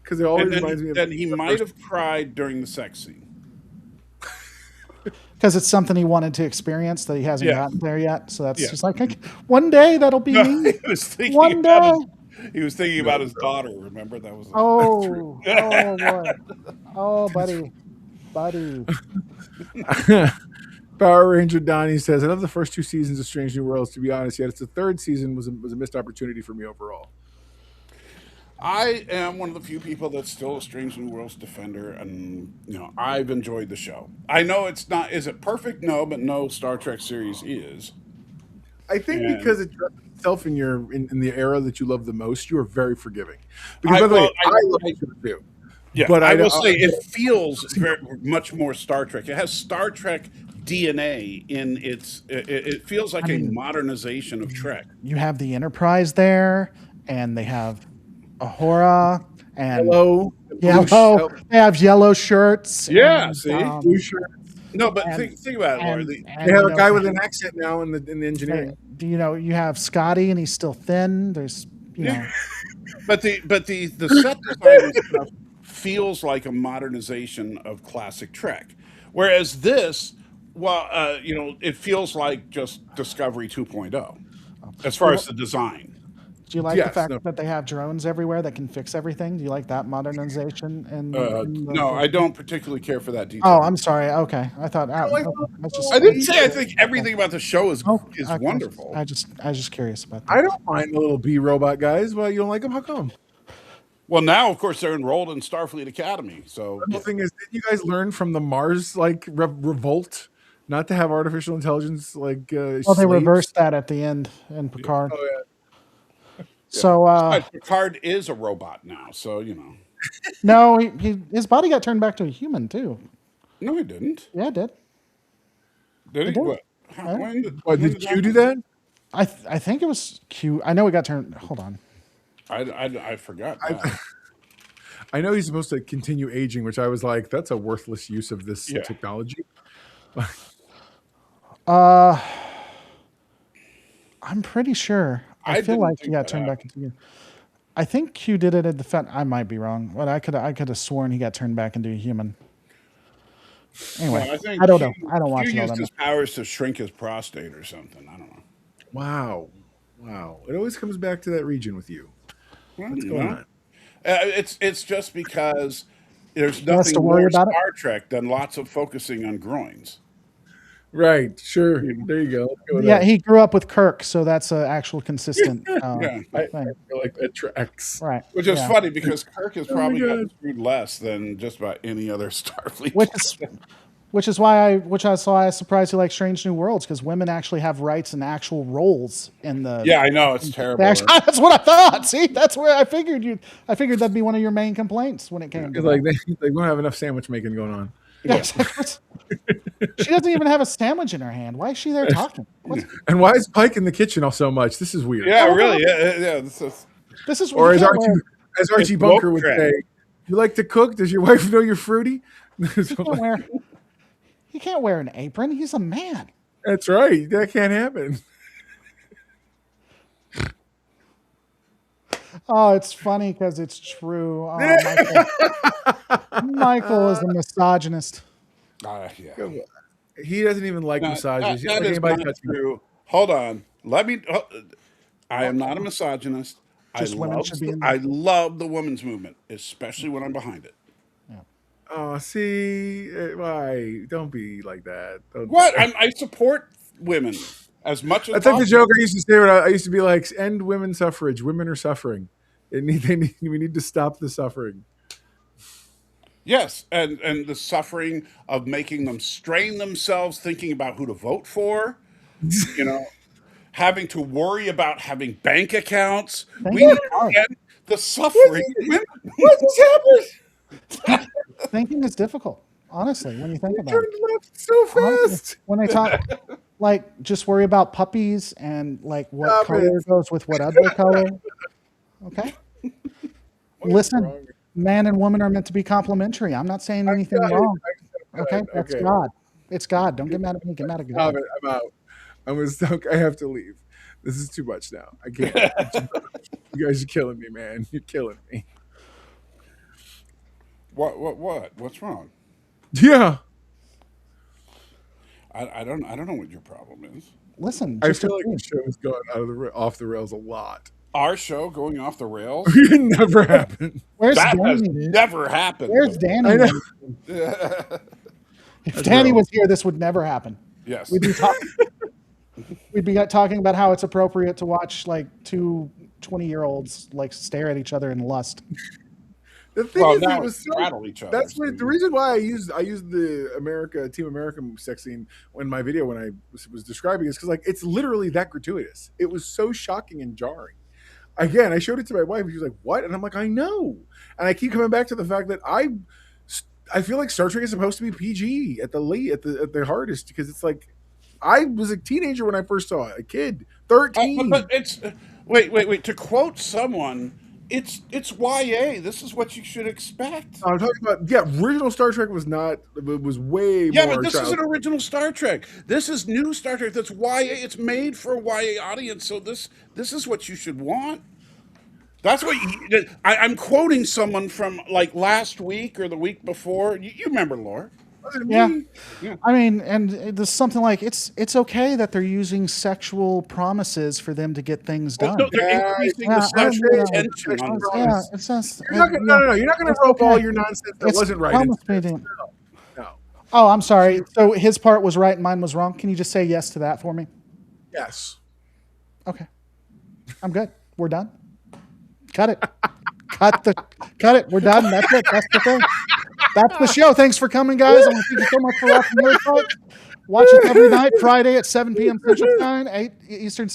Speaker 3: because it always
Speaker 4: And
Speaker 3: reminds me of.
Speaker 4: then he might have cried during the sex scene.
Speaker 5: Because it's something he wanted to experience that he hasn't
Speaker 4: Yeah.
Speaker 5: gotten there yet. So that's
Speaker 4: Yeah.
Speaker 5: just like, one day that'll be
Speaker 4: No,
Speaker 5: me.
Speaker 4: he was thinking
Speaker 5: One
Speaker 4: about
Speaker 5: day.
Speaker 4: he was thinking about his daughter. Remember that was.
Speaker 5: Oh, oh boy. Oh, buddy. Buddy.
Speaker 3: Power Ranger Donnie says, I love the first 2 seasons of Strange New Worlds, to be honest, yet it's the third season was a missed opportunity for me overall.
Speaker 4: I am one of the few people that's still a Strange New Worlds defender, and I've enjoyed the show. I know it's not. Is it perfect? No, but no Star Trek series is.
Speaker 3: I think
Speaker 4: And-
Speaker 3: because it dresses itself in in the era that you love the most, you are very forgiving. Because
Speaker 4: I-
Speaker 3: by the way,
Speaker 4: well,
Speaker 3: I love
Speaker 4: I-
Speaker 3: it too.
Speaker 4: Yeah,
Speaker 3: But
Speaker 4: but I will
Speaker 3: don't-
Speaker 4: say it feels very much more Star Trek. It has Star Trek DNA in its. It feels like a modernization of Trek.
Speaker 5: You have the Enterprise there, and they have Ahura, and
Speaker 3: Hello,
Speaker 5: yellow. They have yellow shirts.
Speaker 4: Yeah,
Speaker 5: and,
Speaker 4: see?
Speaker 3: blue shirt.
Speaker 4: No, but
Speaker 5: And-
Speaker 4: think about it, Laura.
Speaker 5: and-
Speaker 4: The-
Speaker 5: and,
Speaker 3: They have
Speaker 5: you
Speaker 3: a
Speaker 5: know,
Speaker 3: guy with an accent now in the engineering.
Speaker 5: Do you know you have Scotty, and he's still thin. There's,
Speaker 4: But the set design and stuff feels like a modernization of classic Trek, whereas this, well, it feels like just Discovery 2.0 as far as the design.
Speaker 5: Do you like the
Speaker 3: Yes,
Speaker 5: fact
Speaker 3: no.
Speaker 5: that they have drones everywhere that can fix everything? Do you like that modernization? In the,
Speaker 4: No, I don't particularly care for that detail.
Speaker 5: Oh, I'm sorry. Okay, I thought.
Speaker 3: like-
Speaker 5: that's just.
Speaker 4: I didn't say I think everything about the show is
Speaker 5: Okay,
Speaker 4: wonderful.
Speaker 5: I was just curious about that.
Speaker 3: I don't mind the little B robot guys. Well, you don't like them? How come?
Speaker 4: Well, now of course they're enrolled in Starfleet Academy, so
Speaker 3: The thing is, did you guys learn from the Mars revolt not to have artificial intelligence like?
Speaker 5: Well, they
Speaker 3: slaves?
Speaker 5: reversed that at the end in Picard.
Speaker 3: Oh yeah.
Speaker 5: So
Speaker 4: Picard is a robot now. So
Speaker 5: no, his body got turned back to a human too.
Speaker 4: no, he didn't.
Speaker 5: Yeah, it did.
Speaker 4: Did he?
Speaker 5: did.
Speaker 4: What? How, when did,
Speaker 3: What,
Speaker 4: when
Speaker 3: did Q do that?
Speaker 5: I think it was Q. I know it got turned. Hold on.
Speaker 4: I forgot. That.
Speaker 3: I know he's supposed to continue aging, which I was like, that's a worthless use of this
Speaker 4: Yeah.
Speaker 3: technology.
Speaker 5: I'm pretty sure. I
Speaker 4: I
Speaker 5: feel
Speaker 4: didn't
Speaker 5: like he
Speaker 4: think
Speaker 5: got
Speaker 4: that
Speaker 5: turned back into you. I think Q did it at the Fed. I might be wrong, but I could have sworn he got turned back into a human. Anyway,
Speaker 4: I think
Speaker 5: I don't know.
Speaker 4: Q-
Speaker 5: I don't watch
Speaker 4: Q
Speaker 5: it all
Speaker 4: used
Speaker 5: that
Speaker 4: his
Speaker 5: much.
Speaker 4: powers to shrink his prostate or something. I don't know.
Speaker 3: Wow. It always comes back to that region with you. What's going on?
Speaker 4: It's just because there's
Speaker 5: has
Speaker 4: nothing
Speaker 5: to worry
Speaker 4: more
Speaker 5: about it?
Speaker 4: Star Trek than lots of focusing on groins.
Speaker 3: Right. Sure. There you go. Let's go with
Speaker 5: Yeah,
Speaker 3: that.
Speaker 5: he grew up with Kirk, so that's an actual consistent
Speaker 4: Yeah.
Speaker 3: I
Speaker 5: thing.
Speaker 3: feel like that tracks.
Speaker 5: Right.
Speaker 4: Which is
Speaker 5: yeah.
Speaker 4: funny because Kirk has probably
Speaker 3: God.
Speaker 4: gotten screwed less than just about any other Starfleet.
Speaker 5: Which is why I was surprised you like Strange New Worlds, because women actually have rights and actual roles in the.
Speaker 4: Yeah, I know it's terrible.
Speaker 5: That's what I thought. See, that's where I figured you. I figured that'd be one of your main complaints when it came to
Speaker 3: It's like they don't have enough sandwich making going on.
Speaker 5: that. She doesn't even have a sandwich in her hand. Why is she there talking?
Speaker 3: And why is Pike in the kitchen all so much? This is weird.
Speaker 4: Yeah, really. Yeah. This is,
Speaker 5: This is
Speaker 3: Or
Speaker 5: you can't
Speaker 3: as Archie
Speaker 4: It's
Speaker 3: Bunker
Speaker 4: woke
Speaker 3: would
Speaker 4: track.
Speaker 3: say, you like to cook? Does your wife know you're fruity?
Speaker 5: wear. He can't wear an apron. He's a man.
Speaker 3: That's right. That can't happen.
Speaker 5: Oh, it's funny because it's true. Oh, Michael is a misogynist.
Speaker 4: yeah.
Speaker 3: He doesn't even like massages.
Speaker 4: That
Speaker 3: Like
Speaker 4: is
Speaker 3: anybody
Speaker 4: not
Speaker 3: touching him.
Speaker 4: true. Hold on. I am not a misogynist.
Speaker 5: Just women should be in
Speaker 4: I love the women's movement, especially when I'm behind it.
Speaker 3: Oh, see, why? Don't be like that. Don't.
Speaker 4: What? I support women as much as
Speaker 3: That's like the
Speaker 4: possible.
Speaker 3: joke I used to say when I used to be like, end women's suffrage. Women are suffering. We need to stop the suffering.
Speaker 4: Yes, and the suffering of making them strain themselves thinking about who to vote for, having to worry about having bank accounts. We need to end the suffering.
Speaker 3: What just happened?
Speaker 5: Thinking is difficult. Honestly, when you think about
Speaker 3: Turned
Speaker 5: it,
Speaker 3: left so
Speaker 5: honestly,
Speaker 3: fast.
Speaker 5: when they talk, like, just worry about puppies and like what
Speaker 3: Stop
Speaker 5: color
Speaker 3: it.
Speaker 5: goes with what other color. Okay.
Speaker 3: What is
Speaker 5: Listen,
Speaker 3: wrong?
Speaker 5: man and woman are meant to be complementary. I'm not saying anything
Speaker 3: Got it.
Speaker 5: wrong.
Speaker 3: Got
Speaker 5: Okay,
Speaker 3: it.
Speaker 5: that's
Speaker 3: Okay.
Speaker 5: God. It's God. Don't get mad at me. Get mad at
Speaker 3: Stop
Speaker 5: God.
Speaker 3: it. I'm out. I'm gonna stop. I have to leave. This is too much now. I can't. It's too much. You guys are killing me, man. You're killing me.
Speaker 4: What? What's wrong?
Speaker 3: Yeah.
Speaker 4: I don't know what your problem is.
Speaker 5: Listen,
Speaker 3: I
Speaker 5: just
Speaker 3: feel like
Speaker 5: agree.
Speaker 3: the show has gone off the rails a lot.
Speaker 4: Our show going off the rails?
Speaker 3: It never happened.
Speaker 5: Where's
Speaker 4: That has
Speaker 5: Danny?
Speaker 4: never happened.
Speaker 5: Where's Danny?
Speaker 3: I know.
Speaker 5: If
Speaker 3: That's
Speaker 5: Danny
Speaker 3: real.
Speaker 5: was here, this would never happen.
Speaker 4: Yes.
Speaker 5: We'd be talking about how it's appropriate to watch like two 20-year-olds like stare at each other in lust.
Speaker 3: The thing
Speaker 4: Well,
Speaker 3: is,
Speaker 4: now
Speaker 3: it was so.
Speaker 4: straddle each other.
Speaker 3: That's what the reason why I used the Team America sex scene in my video when I was describing is because like it's literally that gratuitous. It was so shocking and jarring. Again, I showed it to my wife and she was like, "What?" And I'm like, "I know." And I keep coming back to the fact that I feel like Star Trek is supposed to be PG at the hardest because it's like I was a teenager when I first saw it, a kid, 13.
Speaker 4: But it's wait. To quote someone, it's YA. This is what you should expect.
Speaker 3: I'm talking about original Star Trek was not. It was way
Speaker 4: Yeah,
Speaker 3: more.
Speaker 4: but this isn't original Star Trek. This is new Star Trek. That's YA. It's made for a YA audience. So this is what you should want. That's what I'm quoting someone from like last week or the week before. You remember, Laura?
Speaker 5: Yeah.
Speaker 4: Yeah.
Speaker 5: I mean, and there's something like it's okay that they're using sexual promises for them to get things done.
Speaker 4: No, they're increasing the
Speaker 5: Yeah,
Speaker 4: sexual
Speaker 5: yeah,
Speaker 4: tension on
Speaker 3: yeah.
Speaker 4: this.
Speaker 5: Yeah, it's just
Speaker 3: You're not gonna, no. You're not going to
Speaker 5: It's
Speaker 3: rope all
Speaker 5: okay.
Speaker 3: your nonsense that
Speaker 5: It's
Speaker 3: wasn't right.
Speaker 5: promise
Speaker 3: into this.
Speaker 5: meeting.
Speaker 3: No.
Speaker 5: Oh, I'm sorry. So his part was right and mine was wrong. Can you just say yes to that for me?
Speaker 3: Yes.
Speaker 5: Okay. I'm good. We're done. Cut it. Cut it. We're done. That's it. That's the thing. That's the show. Thanks for coming, guys. I want to thank you so much for watching Nerdfights. Watch us every night, Friday at 7 p.m. Central Time, 8 Eastern